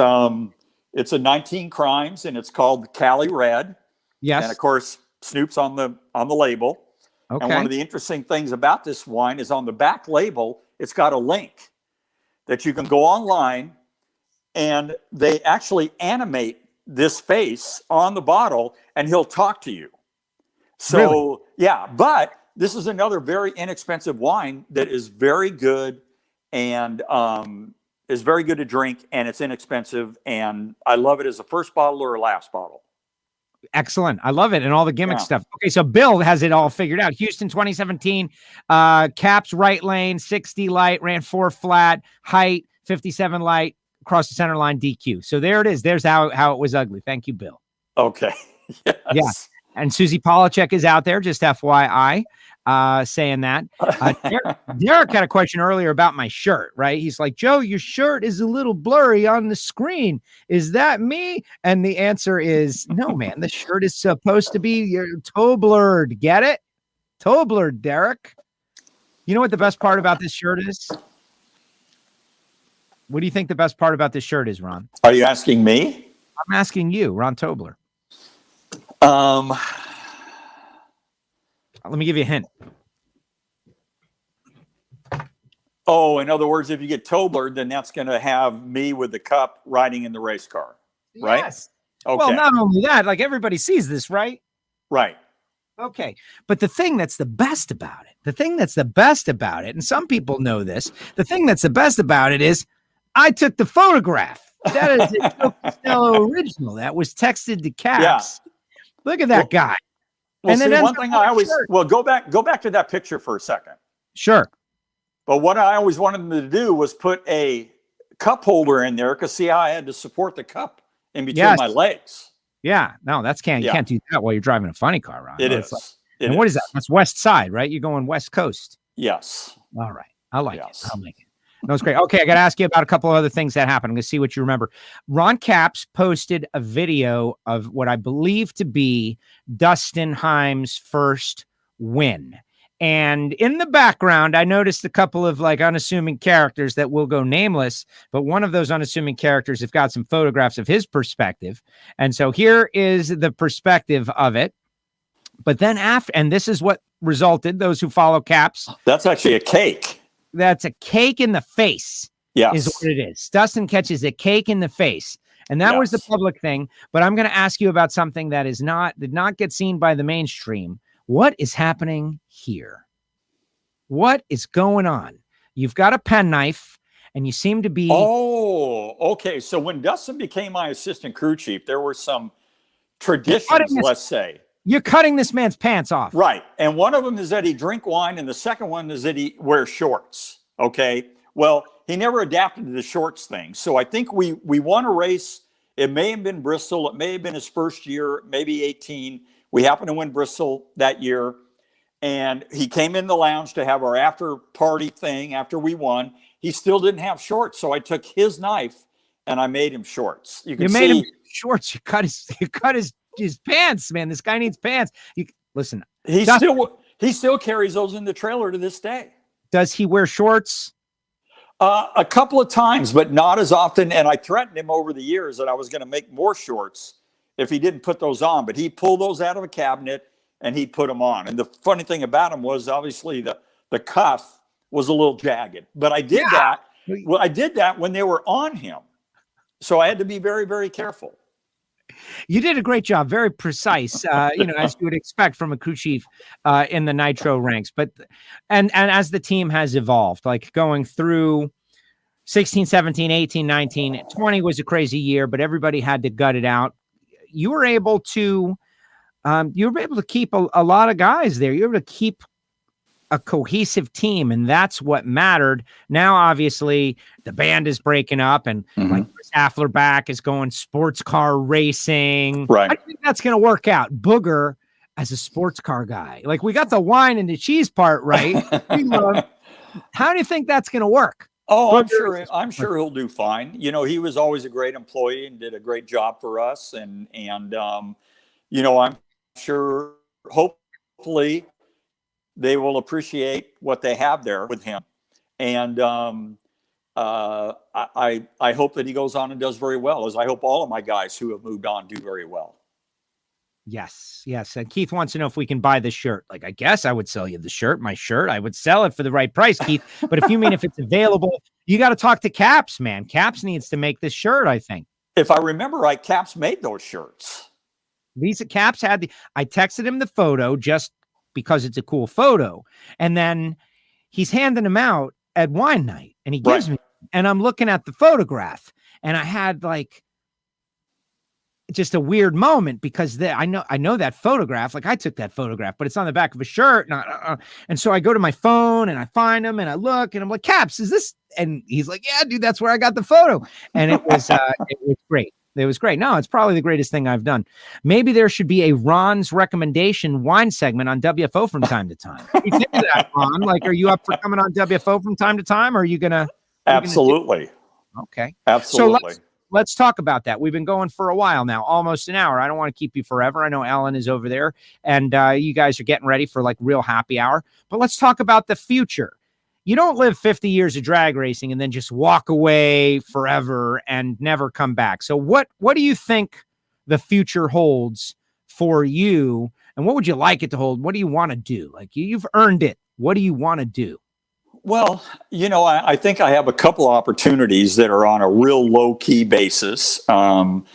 it's a 19 Crimes, and it's called Cali Red. Yes. And of course, Snoop's on the label. Okay. And one of the interesting things about this wine is on the back label, it's got a link that you can go online, and they actually animate this face on the bottle, and he'll talk to you. So, really? Yeah, but this is another very inexpensive wine that is very good and is very good to drink, and it's inexpensive, and I love it as a first bottle or a last bottle. Excellent. I love it. And all the gimmick stuff. Okay. So Bill has it all figured out. Houston, 2017, Caps right lane, 60 light, ran 4 flat, height, 57 light, across the center line, DQ. So there it is. There's how it was ugly. Thank you, Bill. Okay. Yes. Yeah. And Susie Polachek is out there, just FYI, saying that. Derek had a question earlier about my shirt, right? He's like, Joe, your shirt is a little blurry on the screen. Is that me? And the answer is no, man. The shirt is supposed to be your Toblered. Get it? Toblered, Derek. You know what the best part about this shirt is? What do you think the best part about this shirt is, Ron? Are you asking me? I'm asking you, Ron Tobler. Let me give you a hint. Oh, in other words, if you get Tobler, then that's going to have me with the cup riding in the race car, right? Yes. Okay. Well, not only that, like everybody sees this, right? Right. Okay. But the thing that's the best about it, and some people know this, the thing that's the best about it is I took the photograph. That is a Joe Castello original. That was texted to Caps. Yeah. Look at that guy. Well, see, one thing I always go back to that picture for a second. Sure. But what I always wanted them to do was put a cup holder in there, because see how I had to support the cup in between my legs. Yeah. No, you can't do that while you're driving a funny car, Ron. It is. And what is that? That's West Side, right? You're going West Coast. Yes. All right. I like it. That was great. Okay, I got to ask you about a couple of other things that happened. I'm going to see what you remember. Ron Capps posted a video of what I believe to be Dustin Himes' first win. And in the background, I noticed a couple of like unassuming characters that will go nameless, but one of those unassuming characters have got some photographs of his perspective. And so here is the perspective of it. But then after, and this is what resulted, those who follow Caps. That's actually a cake. That's a cake in the face. Yes. Is what it is. Dustin catches a cake in the face. And that was the public thing. But I'm going to ask you about something that did not get seen by the mainstream. What is happening here? What is going on? You've got a penknife, and you seem to be... Oh, okay. So when Dustin became my assistant crew chief, there were some traditions, let's say. You're cutting this man's pants off. Right. And one of them is that he drink wine, and the second one is that he wears shorts. Okay. Well, he never adapted to the shorts thing. So I think we won a race. It may have been Bristol. It may have been his first year, maybe 18. We happened to win Bristol that year. And he came in the lounge to have our after party thing after we won. He still didn't have shorts. So I took his knife and I made him shorts. You made him shorts. You cut his pants, man. This guy needs pants. Listen. He still carries those in the trailer to this day. Does he wear shorts? A couple of times, but not as often. And I threatened him over the years that I was going to make more shorts if he didn't put those on. But he'd pull those out of a cabinet and he'd put them on. And the funny thing about him was obviously the cuff was a little jagged. But I did that. Well, I did that when they were on him. So I had to be very, very careful. You did a great job, very precise, as you would expect from a crew chief in the nitro ranks. But and as the team has evolved, like going through 16, 17, 18, 19, 20 was a crazy year, but everybody had to gut it out. You were able to keep a lot of guys there. You were able to keep a cohesive team, and that's what mattered. Now, obviously, the band is breaking up, and like Chris Afflerbach is going sports car racing. Right. I think that's going to work out. Booger as a sports car guy. Like, we got the wine and the cheese part right. How do you think that's going to work? Oh, I'm sure he'll do fine. He was always a great employee and did a great job for us. And I'm sure, hopefully, they will appreciate what they have there with him. And I hope that he goes on and does very well, as I hope all of my guys who have moved on do very well. Yes. And Keith wants to know if we can buy this shirt. Like, I guess I would sell you the shirt, my shirt. I would sell it for the right price, Keith. But if you mean if it's available, you got to talk to Caps, man. Caps needs to make this shirt, I think. If I remember right, Caps made those shirts. Lisa Caps I texted him the photo just because it's a cool photo. And then he's handing them out at wine night, and he gives me, and I'm looking at the photograph, and I had like just a weird moment because I know that photograph, like I took that photograph, but it's on the back of a shirt. And so I go to my phone and I find him and I look and I'm like, Caps, is this? And he's like, yeah, dude, that's where I got the photo. And it was great. It was great. No, it's probably the greatest thing I've done. Maybe there should be a Ron's recommendation wine segment on WFO from time to time. What do you think of that, Ron? Like, are you up for coming on WFO from time to time? Or are you gonna? Absolutely. Okay. Absolutely. So let's talk about that. We've been going for a while now, almost an hour. I don't want to keep you forever. I know Ellen is over there, and you guys are getting ready for like real happy hour. But let's talk about the future. You don't live 50 years of drag racing and then just walk away forever and never come back. So what do you think the future holds for you? And what would you like it to hold? What do you want to do? Like, you've earned it. What do you want to do? Well, I think I have a couple of opportunities that are on a real low key basis. I'm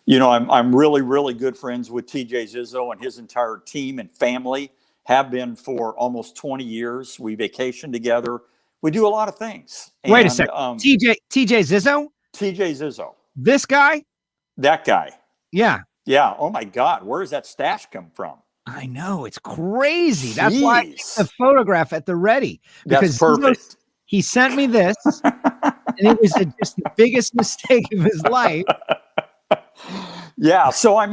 really, really good friends with TJ Zizzo and his entire team and family. Have been for almost 20 years. We vacation together. We do a lot of things. Wait a second. TJ Zizzo? TJ Zizzo. This guy? That guy. Yeah. Yeah. Oh my God. Where does that stash come from? I know. It's crazy. That's why I keep the photograph at the ready. That's perfect. He sent me this, and it was just the biggest mistake of his life. Yeah. So,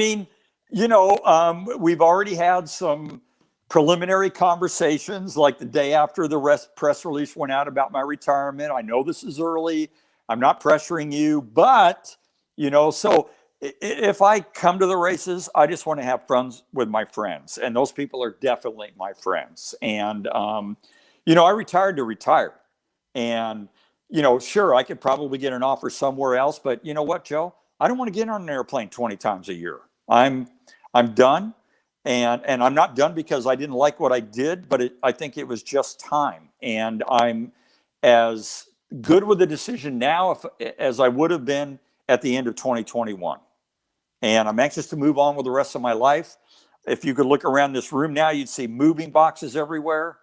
we've already had some preliminary conversations, like the day after the press release went out about my retirement. I know this is early. I'm not pressuring you, but, so if I come to the races, I just want to have fun with my friends. And those people are definitely my friends. And, I retired to retire. And, sure, I could probably get an offer somewhere else. But you know what, Joe? I don't want to get on an airplane 20 times a year. I'm done. And I'm not done because I didn't like what I did, but I think it was just time. And I'm as good with the decision now as I would have been at the end of 2021. And I'm anxious to move on with the rest of my life. If you could look around this room now, you'd see moving boxes everywhere.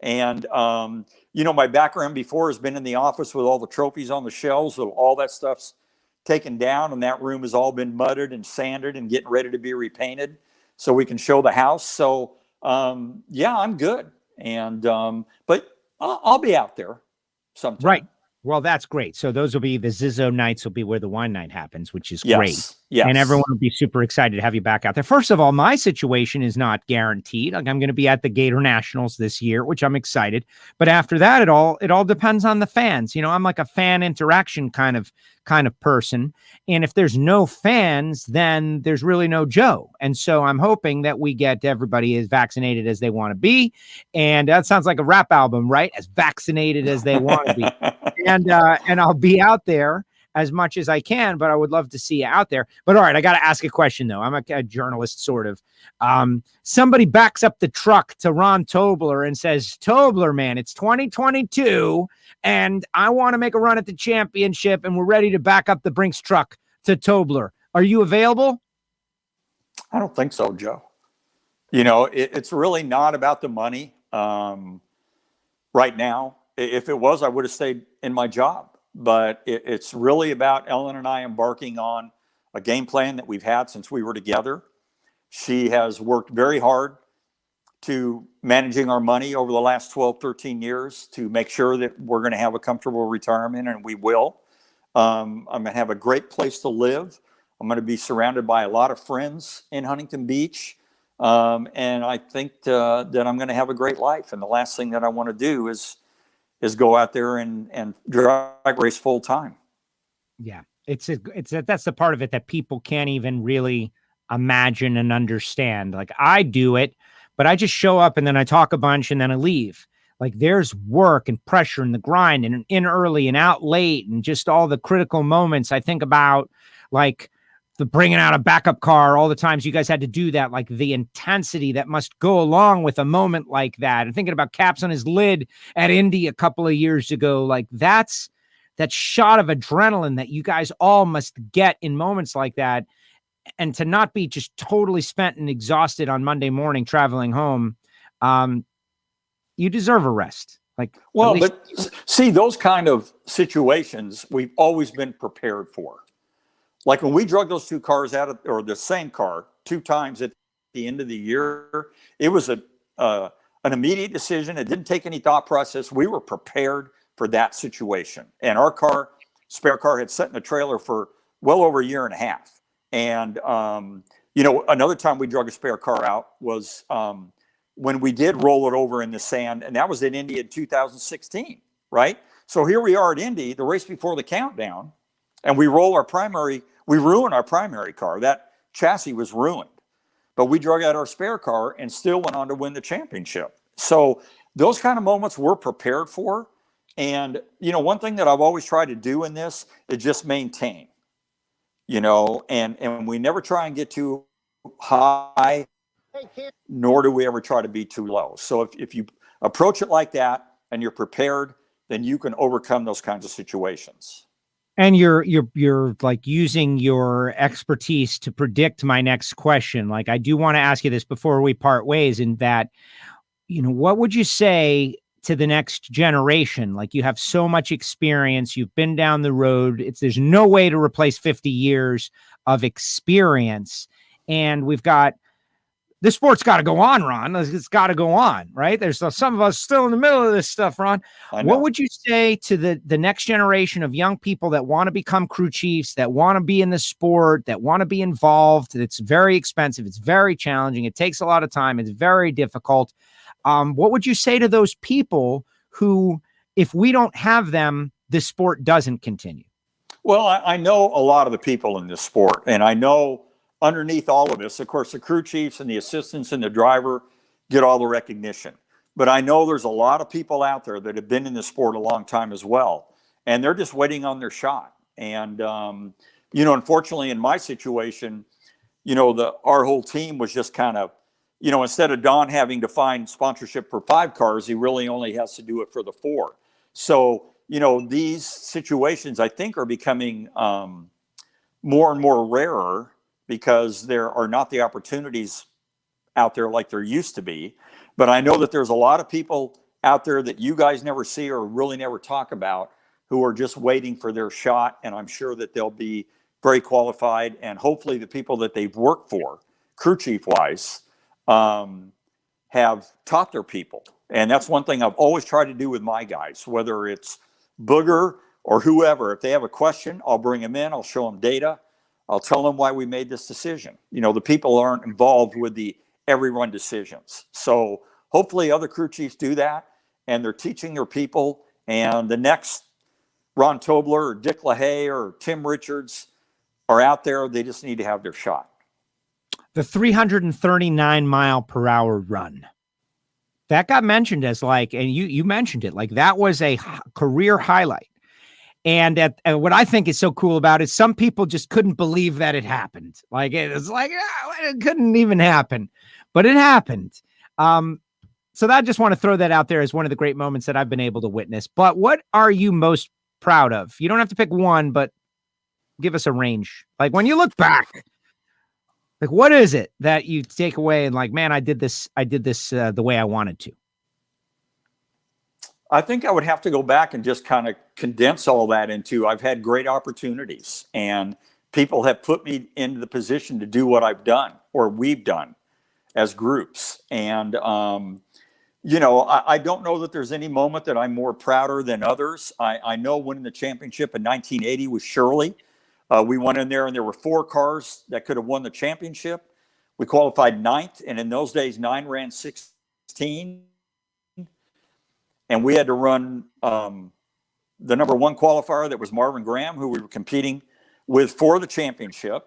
And, my background before has been in the office with all the trophies on the shelves, so all that stuff's taken down, and that room has all been mudded and sanded and getting ready to be repainted so we can show the house. So, I'm good. And, but I'll be out there sometime. Right. Well, that's great. So those will be the Zizzo nights will be where the wine night happens, which is great. Yes. And everyone will be super excited to have you back out there. First of all, my situation is not guaranteed. Like, I'm going to be at the Gator Nationals this year, which I'm excited. But after that, it all depends on the fans. I'm like a fan interaction kind of person. And if there's no fans, then there's really no Joe. And so I'm hoping that we get everybody as vaccinated as they want to be. And that sounds like a rap album, right? As vaccinated as they want to be. And I'll be out there as much as I can, but I would love to see you out there. But all right, I got to ask a question though. I'm a journalist, sort of. Somebody backs up the truck to Rahn Tobler and says, "Tobler, man, it's 2022 and I want to make a run at the championship and we're ready to back up the Brinks truck to Tobler. Are you available?" I don't think so, Joe. It's really not about the money right now. If it was, I would have stayed in my job. But it's really about Ellen and I embarking on a game plan that we've had since we were together. She has worked very hard to managing our money over the last 12, 13 years to make sure that we're going to have a comfortable retirement, and we will. I'm going to have a great place to live. I'm going to be surrounded by a lot of friends in Huntington Beach. And I think that I'm going to have a great life. And the last thing that I want to do is go out there and drag race full time. Yeah. That's the part of it that people can't even really imagine and understand. Like, I do it, but I just show up and then I talk a bunch and then I leave. Like, there's work and pressure and the grind and in early and out late and just all the critical moments. I think about like the bringing out a backup car, all the times you guys had to do that, like the intensity that must go along with a moment like that. And thinking about caps on his lid at Indy a couple of years ago, like that's that shot of adrenaline that you guys all must get in moments like that. And to not be just totally spent and exhausted on Monday morning traveling home, you deserve a rest. Like, well, but see, those kind of situations we've always been prepared for. Like when we drug those two cars out of, or the same car 2 times at the end of the year, it was an immediate decision. It didn't take any thought process. We were prepared for that situation. And our spare car had sat in the trailer for well over a year and a half. And, another time we drug a spare car out was when we did roll it over in the sand, and that was in Indy in 2016, right? So here we are at Indy, the race before the countdown, and we ruin our primary car. That chassis was ruined, but we drug out our spare car and still went on to win the championship. So those kind of moments we're prepared for. And, one thing that I've always tried to do in this is just maintain, and we never try and get too high, nor do we ever try to be too low. So if you approach it like that and you're prepared, then you can overcome those kinds of situations. And you're like using your expertise to predict my next question. Like, I do want to ask you this before we part ways, in that, what would you say to the next generation? Like, you have so much experience, you've been down the road. There's no way to replace 50 years of experience. And the sport's got to go on, Ron. It's got to go on, right? There's some of us still in the middle of this stuff, Ron. What would you say to the next generation of young people that want to become crew chiefs, that want to be in the sport, that want to be involved? It's very expensive. It's very challenging. It takes a lot of time. It's very difficult. What would you say to those people who, if we don't have them, the sport doesn't continue? Well, I know a lot of the people in this sport, and I know underneath all of this, of course, the crew chiefs and the assistants and the driver get all the recognition. But I know there's a lot of people out there that have been in this sport a long time as well, and they're just waiting on their shot. And, unfortunately, in my situation, our whole team was just kind of instead of Don having to find sponsorship for 5 cars, he really only has to do it for the 4. So, these situations I think are becoming more and more rarer because there are not the opportunities out there like there used to be. But I know that there's a lot of people out there that you guys never see or really never talk about who are just waiting for their shot. And I'm sure that they'll be very qualified. And hopefully the people that they've worked for, crew chief wise, have taught their people. And that's one thing I've always tried to do with my guys, whether it's Booger or whoever. If they have a question, I'll bring them in. I'll show them data. I'll tell them why we made this decision. The people aren't involved with the every run decisions. So hopefully other crew chiefs do that, and they're teaching their people. And the next Rahn Tobler or Dick LaHaye or Tim Richards are out there. They just need to have their shot. The 339 mile per hour run. That got mentioned as and you mentioned it, that was a career highlight. And what I think is so cool about it, some people just couldn't believe that it happened. It couldn't even happen, but it happened. So I just want to throw that out there as one of the great moments that I've been able to witness. But what are you most proud of? You don't have to pick one, but give us a range. When you look back, what is it that you take away and man, I did this the way I wanted to? I think I would have to go back and just kind of condense all that into, I've had great opportunities and people have put me into the position to do what I've done or we've done as groups. And, I don't know that there's any moment that I'm more prouder than others. I know winning the championship in 1980 with Shirley. We went in there and there were 4 cars that could have won the championship. We qualified 9th. And in those days, 9 ran 16. And we had to run the number 1 qualifier that was Marvin Graham, who we were competing with for the championship.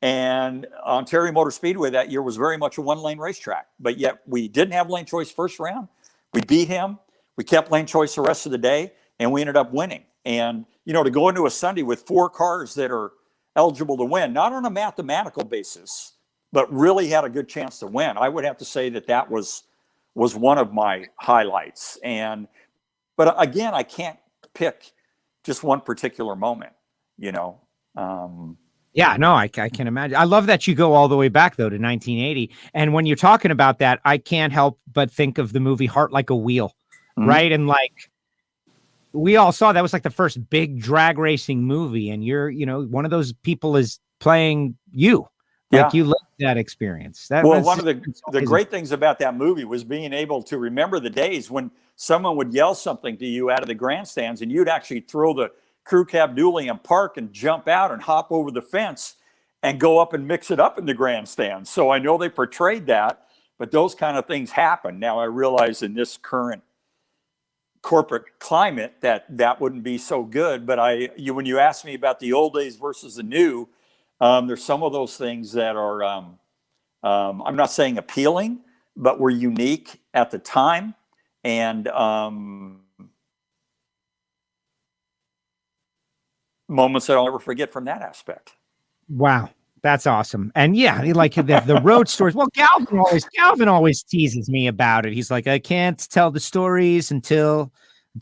And Ontario Motor Speedway that year was very much a 1-lane racetrack. But yet we didn't have lane choice first round. We beat him. We kept lane choice the rest of the day. And we ended up winning. And, to go into a Sunday with 4 cars that are eligible to win, not on a mathematical basis, but really had a good chance to win, I would have to say that was one of my highlights. But again, I can't pick just one particular moment, Yeah, no, I can imagine. I love that you go all the way back though to 1980. And when you're talking about that, I can't help but think of the movie Heart Like a Wheel, right? And we all saw that was the first big drag racing movie. And you're, one of those people is playing you. You lived that experience. One of the great things about that movie was being able to remember the days when someone would yell something to you out of the grandstands and you'd actually throw the crew cab dually and park and jump out and hop over the fence and go up and mix it up in the grandstand. So I know they portrayed that, but those kind of things happen. Now I realize in this current corporate climate that wouldn't be so good. But when you ask me about the old days versus the new, there's some of those things that are, I'm not saying appealing, but were unique at the time. And moments that I'll never forget from that aspect. Wow. That's awesome. And yeah, the road stories. Well, Galvin always teases me about it. He's like, I can't tell the stories until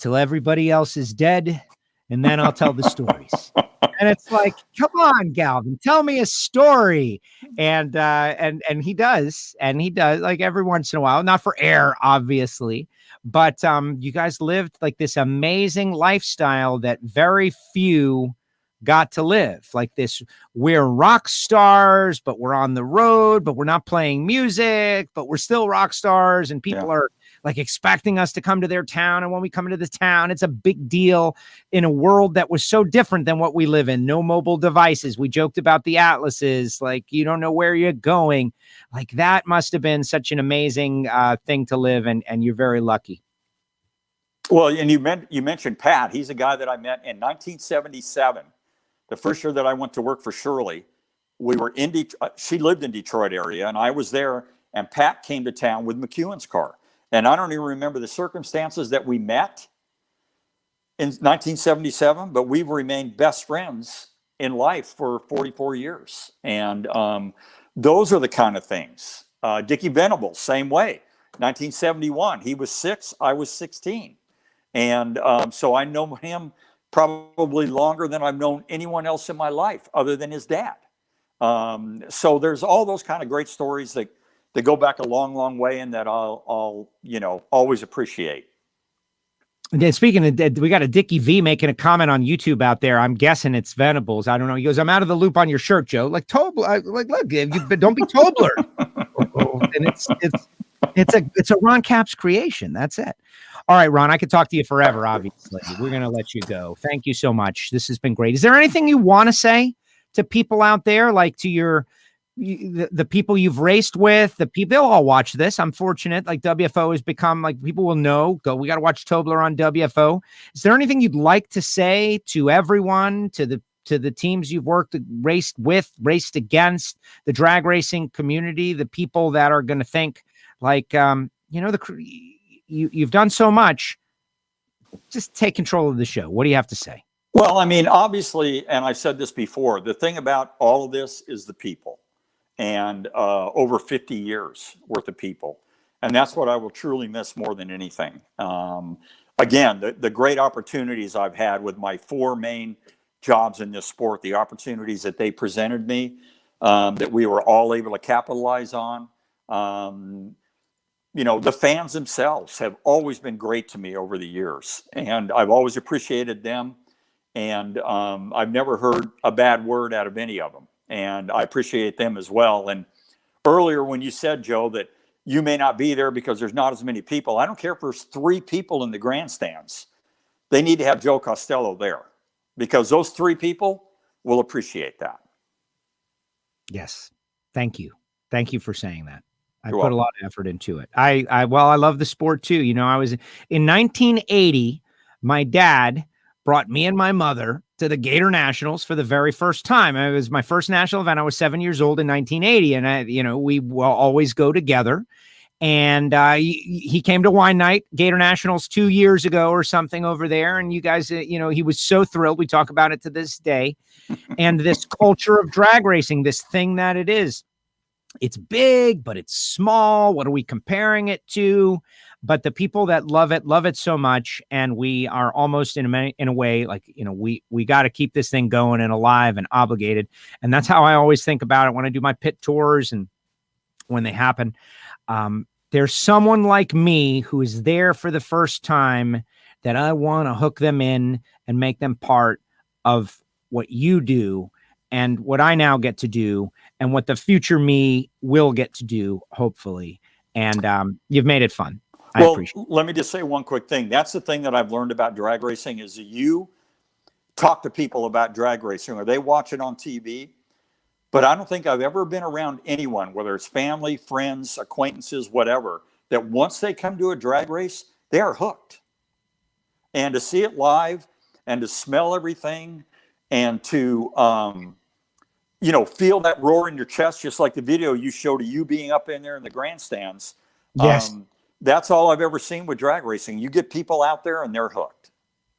everybody else is dead. And then I'll tell the stories. And it's like, come on, Galvin, tell me a story. And he does every once in a while, not for air, obviously, but you guys lived this amazing lifestyle that very few got to live. This, we're rock stars, but we're on the road, but we're not playing music, but we're still rock stars. And people are expecting us to come to their town. And when we come into the town, it's a big deal in a world that was so different than what we live in. No mobile devices. We joked about the atlases. You don't know where you're going. That must have been such an amazing thing to live. And you're very lucky. Well, and you mentioned Pat. He's a guy that I met in 1977. The first year that I went to work for Shirley, we were in Detroit. She lived in Detroit area, and I was there. And Pat came to town with McEwen's car. And I don't even remember the circumstances that we met in 1977, but we've remained best friends in life for 44 years. And those are the kind of things Dickie Venables, same way. 1971, he was 6, I was 16. And so I know him probably longer than I've known anyone else in my life other than his dad. So there's all those kind of great stories that go back a long, long way and that I'll always appreciate. And then speaking of, we got a Dickie V making a comment on YouTube out there. I'm guessing it's Venables. I don't know. He goes, "I'm out of the loop on your shirt, Joe." Like Tobler, like look, don't be Tobler. And it's a Ron Capps creation. That's it. All right, Ron, I could talk to you forever. Obviously, we're gonna let you go. Thank you so much. This has been great. Is there anything you want to say to people out there, like to the people you've raced with, the people? They'll all watch this. I'm fortunate. Like WFO has become, like, people will know. We got to watch Tobler on WFO. Is there anything you'd like to say to everyone, to the teams you've raced with, raced against, the drag racing community, the people that are going to think like, you've done so much. Just take control of the show. What do you have to say? Well, I mean, obviously, and I've said this before, the thing about all of this is the people. And over 50 years worth of people. And that's what I will truly miss more than anything. Again, the great opportunities I've had with my 4 main jobs in this sport, the opportunities that they presented me, that we were all able to capitalize on. The fans themselves have always been great to me over the years. And I've always appreciated them. And I've never heard a bad word out of any of them. And I appreciate them as well. And earlier when you said, Joe, that you may not be there because there's not as many people, I don't care if there's 3 people in the grandstands. They need to have Joe Castello there because those 3 people will appreciate that. Yes. Thank you. Thank you for saying that. I You're put a lot of effort into it. I love the sport too. I was in 1980, my dad brought me and my mother to the Gator Nationals for the very first time. It was my first national event. I was 7 years old in 1980, and we will always go together. And he came to Wine Night, Gator Nationals 2 years ago or something over there. And you guys, he was so thrilled. We talk about it to this day. And this culture of drag racing, this thing that it is, it's big, but it's small. What are we comparing it to? But the people that love it so much. And we are almost in a way, like, we got to keep this thing going and alive and obligated. And that's how I always think about it when I do my pit tours and when they happen. There's someone like me who is there for the first time that I want to hook them in and make them part of what you do and what I now get to do and what the future me will get to do, hopefully. And you've made it fun. Well, let me just say one quick thing. That's the thing that I've learned about drag racing is that you talk to people about drag racing or they watch it on TV. But I don't think I've ever been around anyone, whether it's family, friends, acquaintances, whatever, that once they come to a drag race, they are hooked. And to see it live and to smell everything and to, feel that roar in your chest, just like the video you showed of you being up in there in the grandstands. Yes. That's all I've ever seen with drag racing. You get people out there and they're hooked.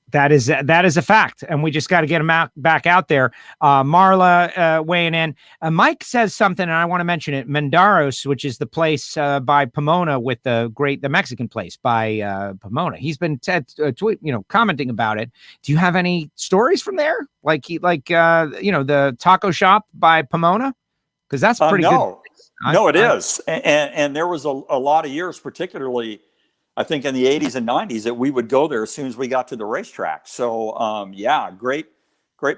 That is a fact. And we just got to get them back out there. Marla weighing in. Mike says something, and I want to mention it. Mendaros, which is the place by Pomona with the Mexican place by Pomona. He's been commenting about it. Do you have any stories from there? The taco shop by Pomona? Because that's pretty good. No, it is. And there was a lot of years, particularly, I think in the 80s and 90s, that we would go there as soon as we got to the racetrack. So, great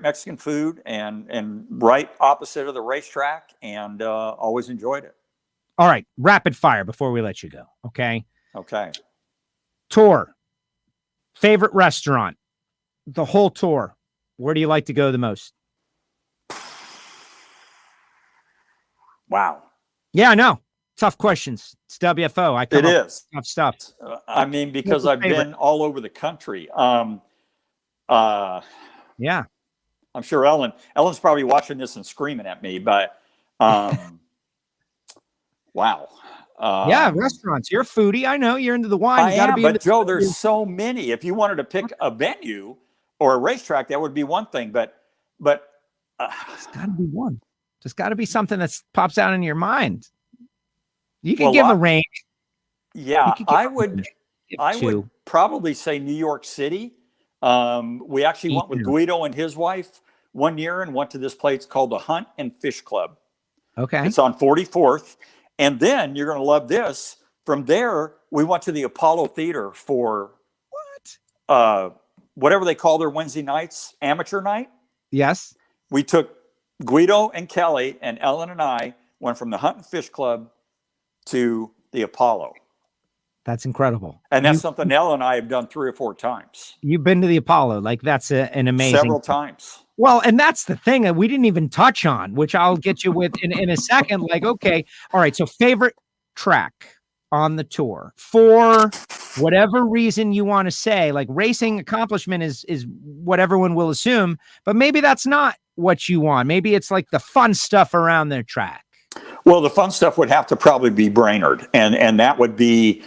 Mexican food and right opposite of the racetrack, and always enjoyed it. All right. Rapid fire before we let you go. Okay. Okay. Tour. Favorite restaurant. The whole tour. Where do you like to go the most? Wow. Yeah, I know. Tough questions. It's WFO. It is tough stuff. Because I've been all over the country. Yeah. I'm sure Ellen's probably watching this and screaming at me, but wow. Yeah, restaurants. You're a foodie. I know you're into the wine. I am, but Joe, there's so many. If you wanted to pick a venue or a racetrack, that would be one thing. But it's got to be one. There's got to be something that pops out in your mind. You can give a range. Yeah, I would probably say New York City. We actually went with Guido and his wife one year and went to this place called the Hunt and Fish Club. Okay. It's on 44th. And then you're going to love this. From there, we went to the Apollo Theater for whatever they call their Wednesday nights, amateur night. Yes. We took Guido and Kelly and Ellen and I went from the Hunt and Fish Club to the Apollo. That's incredible. And that's something Ellen and I have done 3 or 4 times. You've been to the Apollo. Like, that's an amazing. Several times. Well, and that's the thing that we didn't even touch on, which I'll get you with in a second. Like, okay. All right. So favorite track on the tour, for whatever reason you want to say, like racing accomplishment is what everyone will assume, but maybe that's not what you want. Maybe it's like the fun stuff around the track. Well, the fun stuff would have to probably be Brainerd. And that would be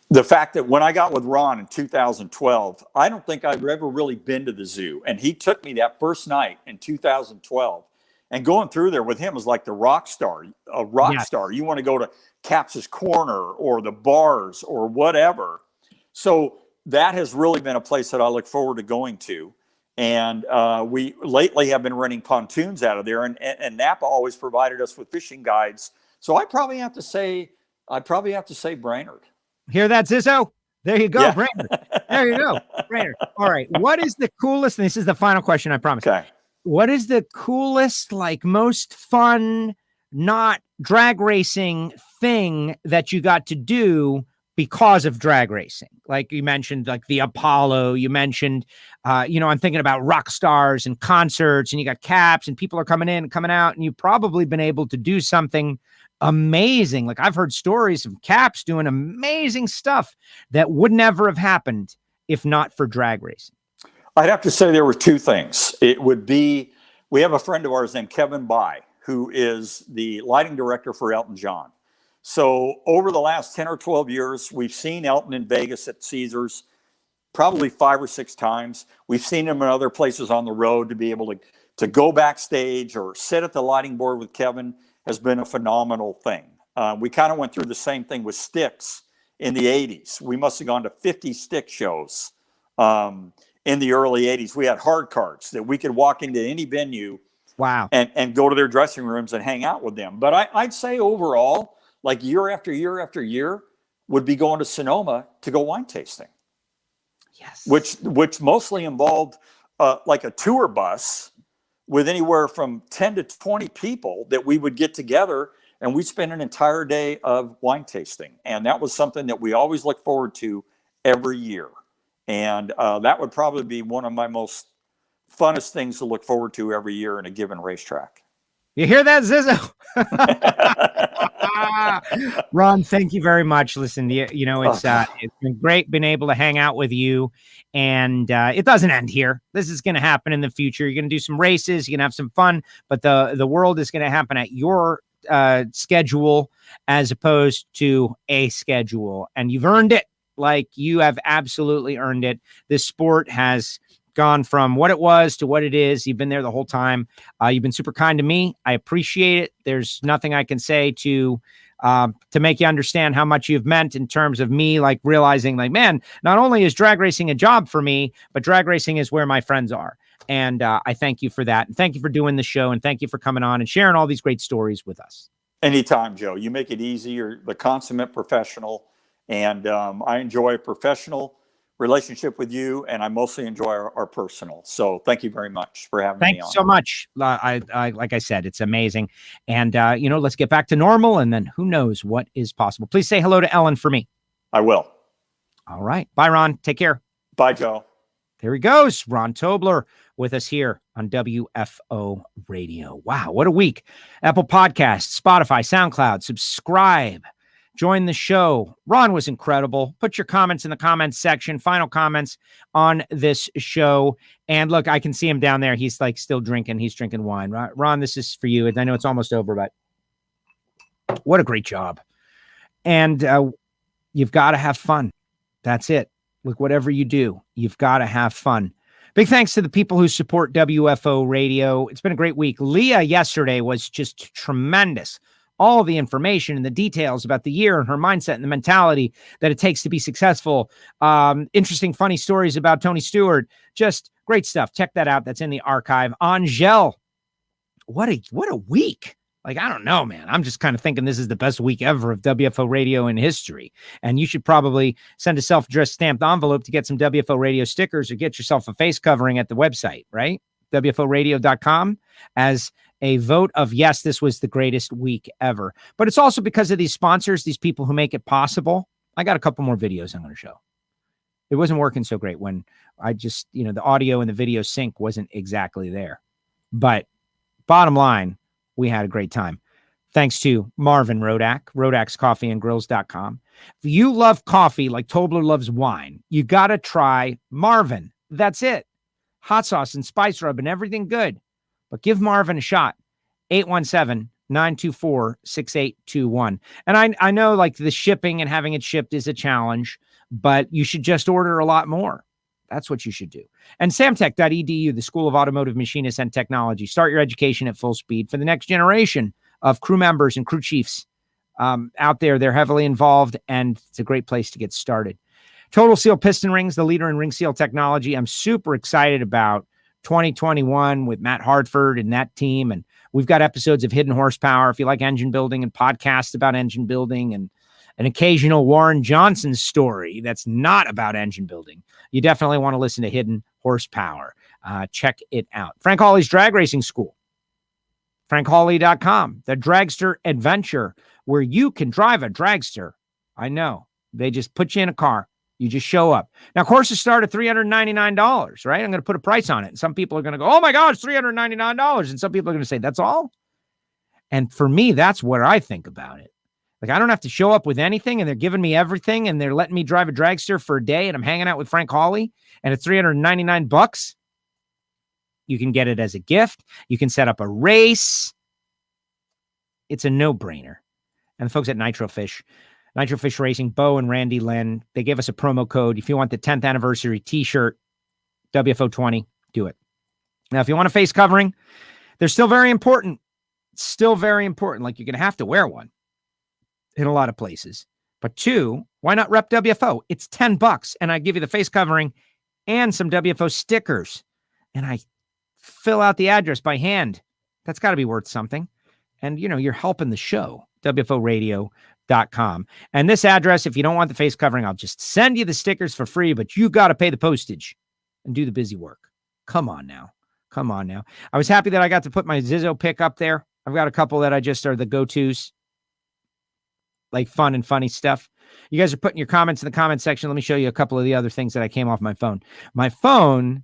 the fact that when I got with Ron in 2012, I don't think I've ever really been to the zoo. And he took me that first night in 2012. And going through there with him was like the rock star, a rock star. You want to go to Caps's Corner or the bars or whatever. So that has really been a place that I look forward to going to. And we lately have been renting pontoons out of there. And Napa always provided us with fishing guides. So I'd probably have to say Brainerd. Hear that, Zizzo? There you go, Brainerd. There you go, Brainerd. All right. What is the coolest, and this is the final question, I promise. Okay. What is the coolest, like most fun, not drag racing thing that you got to do because of drag racing? Like you mentioned, like the Apollo, you mentioned, I'm thinking about rock stars and concerts, and you got caps and people are coming in and coming out, and you've probably been able to do something amazing. Like I've heard stories of caps doing amazing stuff that would never have happened if not for drag racing. I'd have to say there were 2 things. It would be, we have a friend of ours named Kevin Bai, who is the lighting director for Elton John. So over the last 10 or 12 years, we've seen Elton in Vegas at Caesars probably 5 or 6 times. We've seen him in other places on the road. To be able to go backstage or sit at the lighting board with Kevin has been a phenomenal thing. We kind of went through the same thing with Styx in the 80s. We must have gone to 50 Styx shows in the early 80s. We had hard cards that we could walk into any venue. Wow. And go to their dressing rooms and hang out with them. But I'd say overall, like year after year after year, would be going to Sonoma to go wine tasting. Yes. Which mostly involved like a tour bus with anywhere from 10 to 20 people that we would get together, and we spend an entire day of wine tasting. And that was something that we always look forward to every year. And that would probably be one of my most funnest things to look forward to every year in a given racetrack. You hear that, Zizzo? Ron, thank you very much. Listen, it's been great being able to hang out with you, and it doesn't end here. This is going to happen in the future. You're going to do some races, you're going to have some fun, but the world is going to happen at your schedule as opposed to a schedule, and you've earned it. Like, you have absolutely earned it. This sport has gone from what it was to what it is. You've been there the whole time. You've been super kind to me. I appreciate it. There's nothing I can say to make you understand how much you've meant in terms of me, like realizing like, man, not only is drag racing a job for me, but drag racing is where my friends are. And I thank you for that. And thank you for doing the show. And thank you for coming on and sharing all these great stories with us. Anytime, Joe. You make it easy. You're the consummate professional. And I enjoy a professional relationship with you, and I mostly enjoy our personal. So thank you very much for having me on. Thanks so much. I like I said, it's amazing. And let's get back to normal, and then who knows what is possible. Please say hello to Ellen for me. I will. All right. Bye, Ron. Take care. Bye, Joe. There he goes. Rahn Tobler with us here on WFO Radio. Wow, what a week. Apple Podcasts, Spotify, SoundCloud, subscribe. Join the show. Ron was incredible. Put your comments in the comments section, final comments on this show. And look, I can see him down there. He's like still drinking. He's drinking wine. Ron, this is for you. I know it's almost over, but what a great job. And you've got to have fun. That's it. Look, whatever you do, you've got to have fun. Big thanks to the people who support WFO Radio. It's been a great week. Leah yesterday was just tremendous. all the information and the details about the year and her mindset and the mentality that it takes to be successful. Interesting, funny stories about Tony Stewart. Just great stuff. Check that out. That's in the archive. Angel, what a week. Like, I don't know, man. I'm just kind of thinking this is the best week ever of WFO Radio in history. And you should probably send a self-addressed stamped envelope to get some WFO Radio stickers or get yourself a face covering at the website, right? WFOradio.com as a vote of, yes, this was the greatest week ever. But it's also because of these sponsors, these people who make it possible. I got a couple more videos I'm going to show. It wasn't working so great when I just, the audio and the video sync wasn't exactly there. But bottom line, we had a great time. Thanks to Marvin Rodak, rodakscoffeeandgrills.com. If you love coffee like Tobler loves wine, you got to try Marvin. That's it. Hot sauce and spice rub and everything good. But give Marvin a shot. 817-924-6821. And I know like the shipping and having it shipped is a challenge, but you should just order a lot more. That's what you should do. And samtech.edu, the School of Automotive Machinists and Technology. Start your education at full speed for the next generation of crew members and crew chiefs out there. They're heavily involved, and it's a great place to get started. Total Seal Piston Rings, the leader in ring seal technology. I'm super excited about 2021 with Matt Hartford and that team. And we've got episodes of Hidden Horsepower if you like engine building, and podcasts about engine building, and an occasional Warren Johnson story that's not about engine building. You definitely want to listen to Hidden Horsepower. Check it out. Frank Hawley's Drag Racing School. FrankHawley.com. The Dragster Adventure, where you can drive a dragster. I know. They just put you in a car. You just show up. Now, courses start at $399, right? I'm going to put a price on it. And some people are going to go, oh my God, it's $399. And some people are going to say, that's all? And for me, that's what I think about it. Like, I don't have to show up with anything, and they're giving me everything, and they're letting me drive a dragster for a day, and I'm hanging out with Frank Hawley, and it's $399. You can get it as a gift. You can set up a race. It's a no-brainer. And the folks at Nitro Fish Racing, Bo and Randy Lynn, they gave us a promo code. If you want the 10th anniversary t-shirt, WFO20, do it. Now, if you want a face covering, they're still very important. Still very important. Like, you're going to have to wear one in a lot of places. But two, why not rep WFO? It's $10, and I give you the face covering and some WFO stickers, and I fill out the address by hand. That's got to be worth something. And, you're helping the show, WFOradio.com. And this address, if you don't want the face covering, I'll just send you the stickers for free, but you got to pay the postage and do the busy work. Come on now. I was happy that I got to put my Zizzo pick up there. I've got a couple that I just are the go-tos, like fun and funny stuff. You guys are putting your comments in the comment section. Let me show you a couple of the other things that I came off my phone. My phone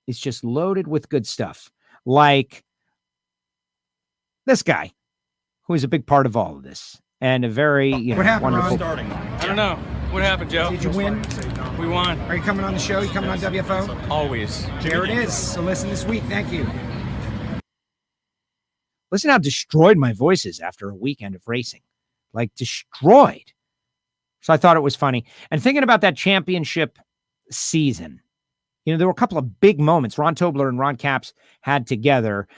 is just loaded with good stuff, like this guy, who is a big part of all of this, and a very what happened, wonderful. Starting. I don't know. What happened, Joe? Did you win? We won. Are you coming on the show? You coming on WFO? Always. There it is. So listen this week. Thank you. Listen how destroyed my voice is after a weekend of racing. Like, destroyed. So I thought it was funny. And thinking about that championship season, there were a couple of big moments Rahn Tobler and Ron Capps had together.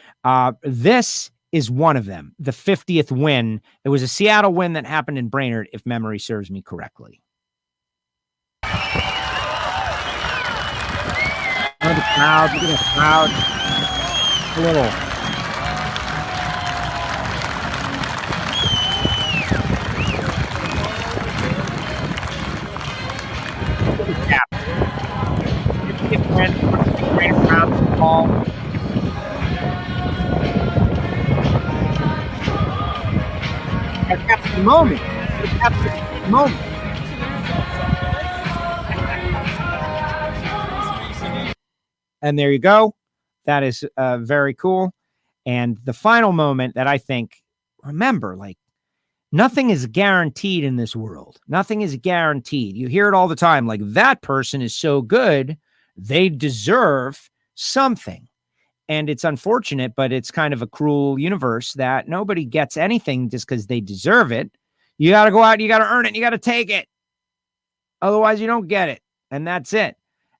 This is one of them, the 50th win. It was a Seattle win that happened in Brainerd, if memory serves me correctly. Oh, the crowd, look at the crowd. A little. Around the ball. That's the moment. That's the moment. And there you go. That is very cool. And the final moment that I think, remember, like, nothing is guaranteed in this world. Nothing is guaranteed. You hear it all the time. Like, that person is so good, they deserve something. And it's unfortunate, but it's kind of a cruel universe that nobody gets anything just because they deserve it. You got to go out, you got to earn it, you got to take it. Otherwise, you don't get it. And that's it.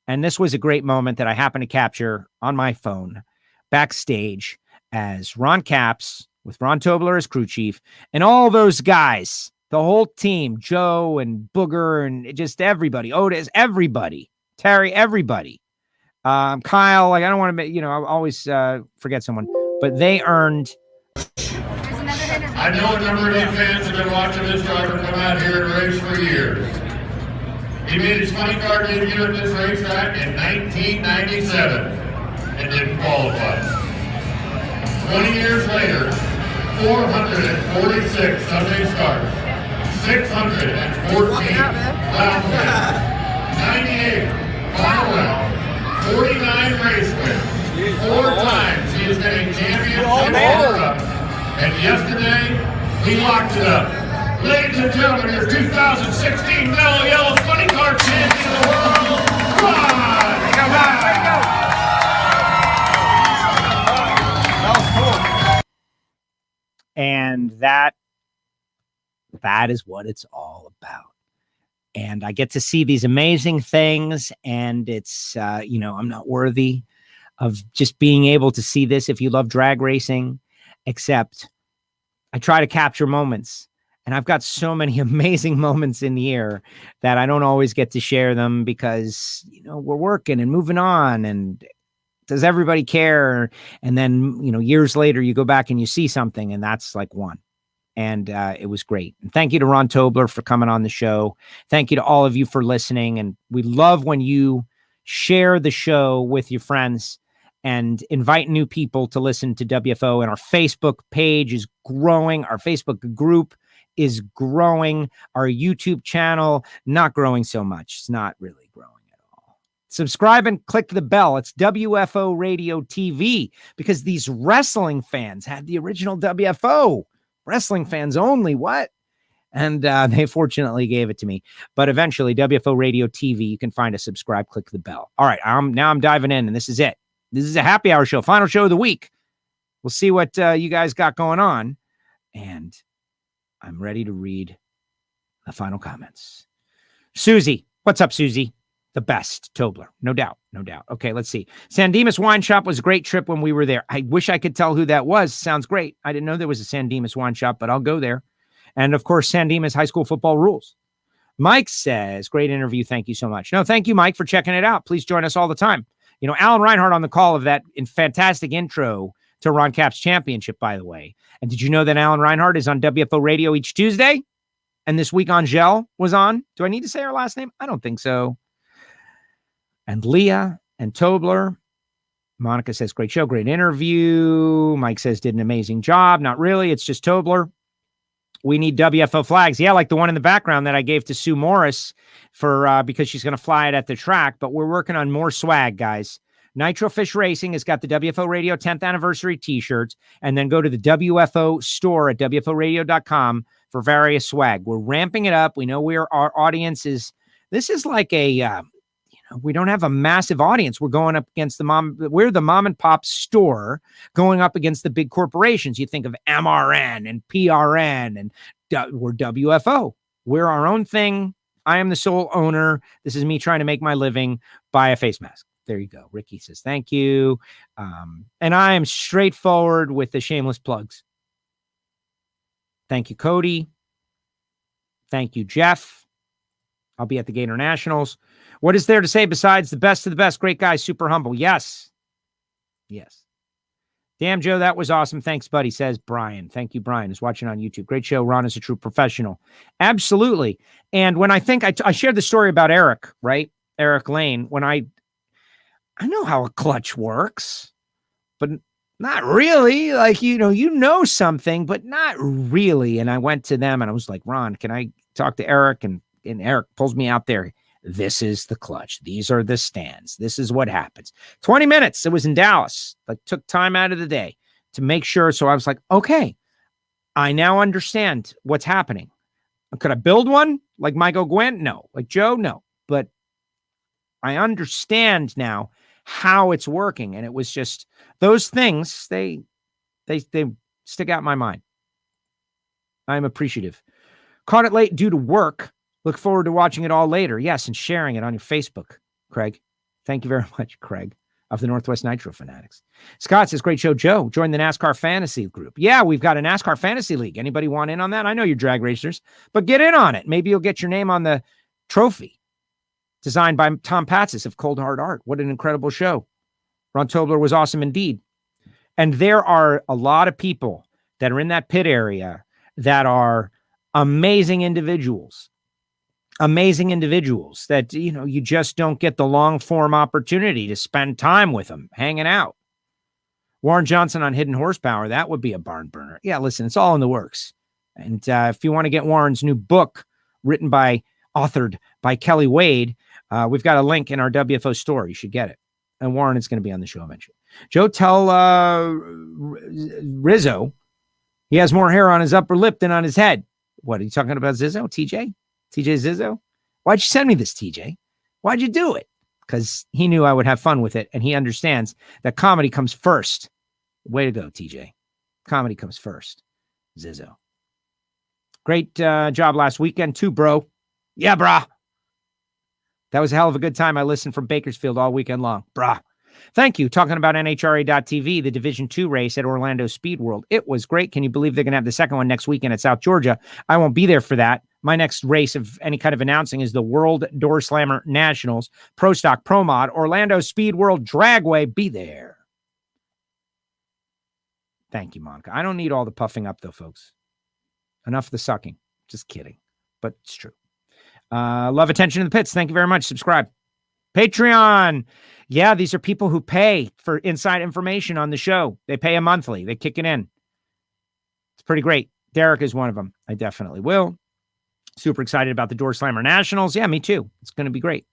And this was a great moment that I happened to capture on my phone backstage as Ron Capps with Rahn Tobler as crew chief, and all those guys, the whole team, Joe and Booger and just everybody, Otis, everybody, Terry, everybody, Kyle, like I don't want to make, I always forget someone, but they earned. I know a number of you fans have been watching this driver come out here and race for years. He made his funny car debut at this racetrack in 1997 and didn't qualify. 20 years later, 446 Sunday starts, 614 round wins, 98 final round, 49 race wins, 4 times he has been a champion of the Cup, and yesterday he locked it up. Ladies and gentlemen, your 2016 Mellow Yellow Funny Car Champion of the World, Rahn! And that is what it's all about. And I get to see these amazing things, and it's, I'm not worthy of just being able to see this if you love drag racing, except I try to capture moments. And I've got so many amazing moments in the year that I don't always get to share them because, we're working and moving on. And does everybody care? And then, years later, you go back and you see something, and that's like one. And it was great. And thank you to Rahn Tobler for coming on the show. Thank you to all of you for listening. And we love when you share the show with your friends and invite new people to listen to WFO. And our Facebook page is growing. Our Facebook group is growing. Our YouTube channel, not growing so much. It's not really growing at all. Subscribe and click the bell. It's WFO Radio TV, because these wrestling fans had the original WFO. Wrestling fans only, what? And they fortunately gave it to me. But eventually, WFO Radio TV, you can find a subscribe, click the bell. All right, now I'm diving in, and this is it. This is a happy hour show, final show of the week. We'll see what you guys got going on. And I'm ready to read the final comments. Susie, what's up, Susie? The best, Tobler, no doubt. Okay, let's see. San Dimas Wine Shop was a great trip when we were there. I wish I could tell who that was. Sounds great. I didn't know there was a San Dimas Wine Shop, but I'll go there. And of course, San Dimas High School Football rules. Mike says, great interview. Thank you so much. No, thank you, Mike, for checking it out. Please join us all the time. Alan Reinhardt on the call of that fantastic intro to Ron Cap's championship, by the way. And did you know that Alan Reinhardt is on WFO Radio each Tuesday? And this week Angel was on. Do I need to say her last name? I don't think so. And Leah and Tobler. Monica says, great show, great interview. Mike says, did an amazing job. Not really. It's just Tobler. We need WFO flags. Yeah, like the one in the background that I gave to Sue Morris for because she's going to fly it at the track. But we're working on more swag, guys. Nitro Fish Racing has got the WFO Radio 10th anniversary t-shirts. And then go to the WFO store at WFOradio.com for various swag. We're ramping it up. We know our audience is. This is like a... we don't have a massive audience. We're going up against we're the mom and pop store going up against the big corporations. You think of MRN and PRN, and we're WFO. We're our own thing. I am the sole owner. This is me trying to make my living. Buy a face mask. There you go. Ricky says, thank you. And I am straightforward with the shameless plugs. Thank you, Cody. Thank you, Jeff. I'll be at the Gator Nationals. What is there to say besides the best of the best? Great guy, super humble. Yes. Damn, Joe, that was awesome. Thanks, buddy, says Brian. Thank you, Brian, who's watching on YouTube. Great show. Ron is a true professional. Absolutely. And when I think I shared the story about Eric, right? Eric Lane, when I know how a clutch works, but not really. Like, you know something, but not really. And I went to them and I was like, Ron, can I talk to Eric? And Eric pulls me out there. This is the clutch. These are the stands. This is what happens. 20 minutes. It was in Dallas. I took time out of the day to make sure. So I was like, okay, I now understand what's happening. Could I build one like Michael Gwynn? No. Like Joe? No. But I understand now how it's working. And it was just those things, they stick out in my mind. I'm appreciative. Caught it late due to work. Look forward to watching it all later. Yes, and sharing it on your Facebook, Craig. Thank you very much, Craig. of the Northwest Nitro Fanatics. Scott says, great show, Joe. Join the NASCAR Fantasy group. Yeah, we've got a NASCAR Fantasy League. Anybody want in on that? I know you're drag racers, but get in on it. Maybe you'll get your name on the trophy. Designed by Tom Patsis of Cold Hard Art. What an incredible show. Rahn Tobler was awesome indeed. And there are a lot of people that are in that pit area that are amazing individuals. Amazing individuals that, you just don't get the long form opportunity to spend time with them, hanging out. Warren Johnson on Hidden Horsepower, that would be a barn burner. Yeah, listen, it's all in the works. And if you want to get Warren's new book authored by Kelly Wade, we've got a link in our WFO store. You should get it. And Warren is going to be on the show eventually. Joe, tell Rizzo he has more hair on his upper lip than on his head. What, are you talking about Zizzo, TJ? TJ Zizzo? Why'd you send me this, TJ? Why'd you do it? Because he knew I would have fun with it, and he understands that comedy comes first. Way to go, TJ. Comedy comes first. Zizzo. Great job last weekend, too, bro. Yeah, brah. That was a hell of a good time. I listened from Bakersfield all weekend long. Brah. Thank you. Talking about NHRA.TV, the Division II race at Orlando Speed World. It was great. Can you believe they're going to have the second one next weekend at South Georgia? I won't be there for that. My next race of any kind of announcing is the World Door Slammer Nationals, Pro Stock, Pro Mod, Orlando Speed World Dragway. Be there. Thank you, Monica. I don't need all the puffing up, though, folks. Enough of the sucking. Just kidding. But it's true. Love attention to the pits. Thank you very much. Subscribe. Patreon. Yeah, these are people who pay for inside information on the show. They pay a monthly. They kick it in. It's pretty great. Derek is one of them. I definitely will. Super excited about the Door Slammer Nationals. Yeah, me too. It's going to be great.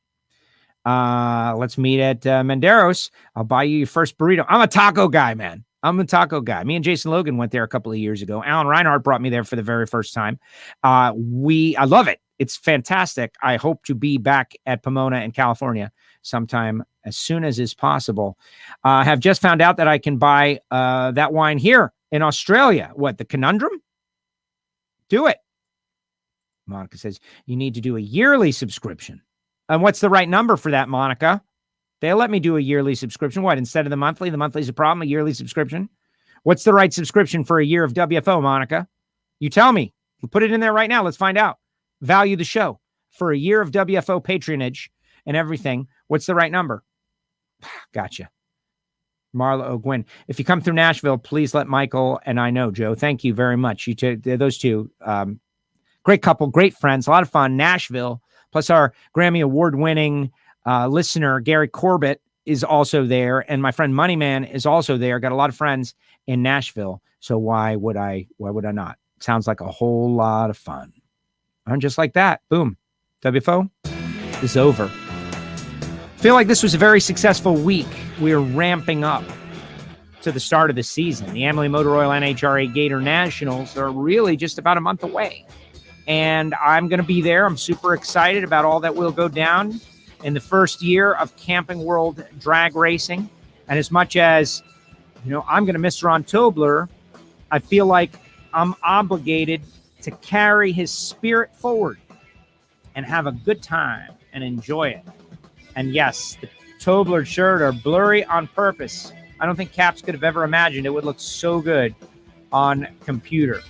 Let's meet at Menderos. I'll buy you your first burrito. I'm a taco guy, man. I'm a taco guy. Me and Jason Logan went there a couple of years ago. Alan Reinhardt brought me there for the very first time. I love it. It's fantastic. I hope to be back at Pomona in California sometime as soon as is possible. I have just found out that I can buy that wine here in Australia. What, the Conundrum? Do it. Monica says, you need to do a yearly subscription. And what's the right number for that, Monica? They'll let me do a yearly subscription. What, instead of the monthly? The monthly's a problem, a yearly subscription? What's the right subscription for a year of WFO, Monica? You tell me. We'll put it in there right now. Let's find out. Value the show for a year of WFO patronage and everything. What's the right number? Gotcha. Marla O'Gwyn. If you come through Nashville, please let Michael and I know, Joe. Thank you very much. You two, those two, great couple, great friends, a lot of fun. Nashville, plus our Grammy Award-winning listener, Gary Corbett, is also there. And my friend Moneyman is also there. Got a lot of friends in Nashville. So why would I not? Sounds like a whole lot of fun. And just like that, boom, WFO is over. Feel like this was a very successful week. We're ramping up to the start of the season. The Amalie Motor Oil NHRA Gator Nationals are really just about a month away. And I'm going to be there. I'm super excited about all that will go down in the first year of Camping World drag racing. And as much as, I'm going to miss Rahn Tobler, I feel like I'm obligated to carry his spirit forward and have a good time and enjoy it. And yes, the Tobler shirt are blurry on purpose. I don't think Caps could have ever imagined it would look so good on computer.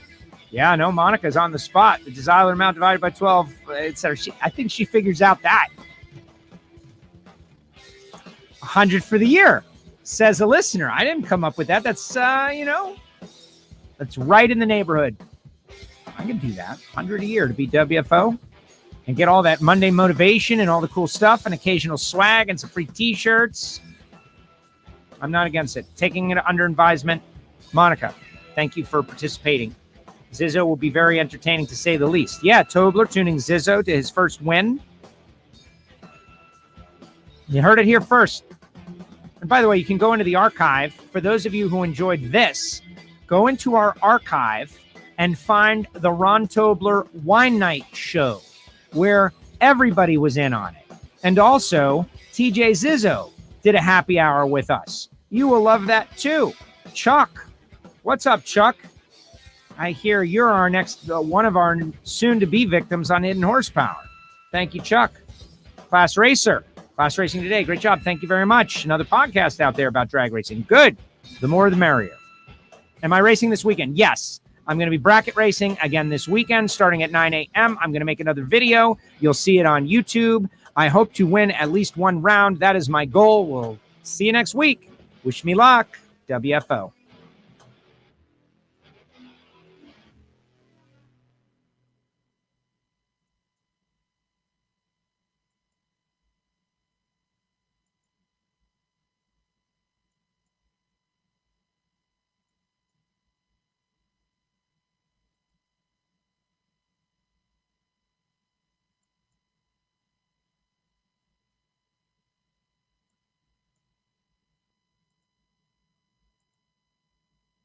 Yeah, no, Monica's on the spot. The desired amount divided by 12, etc. I think she figures out that. 100 for the year, says a listener. I didn't come up with that. That's, that's right in the neighborhood. I can do that. 100 a year to be WFO and get all that Monday motivation and all the cool stuff and occasional swag and some free T-shirts. I'm not against it. Taking it under advisement. Monica, thank you for participating. Zizzo will be very entertaining to say the least. Yeah, Tobler tuning Zizzo to his first win. You heard it here first. And by the way, you can go into the archive. For those of you who enjoyed this, go into our archive and find the Rahn Tobler Wine Night show where everybody was in on it. And also, TJ Zizzo did a happy hour with us. You will love that too. Chuck. What's up, Chuck? I hear you're our next, one of our soon-to-be victims on Hidden Horsepower. Thank you, Chuck. Class Racer. Class Racing Today. Great job. Thank you very much. Another podcast out there about drag racing. Good. The more, the merrier. Am I racing this weekend? Yes. I'm going to be bracket racing again this weekend, starting at 9 a.m. I'm going to make another video. You'll see it on YouTube. I hope to win at least one round. That is my goal. We'll see you next week. Wish me luck. WFO.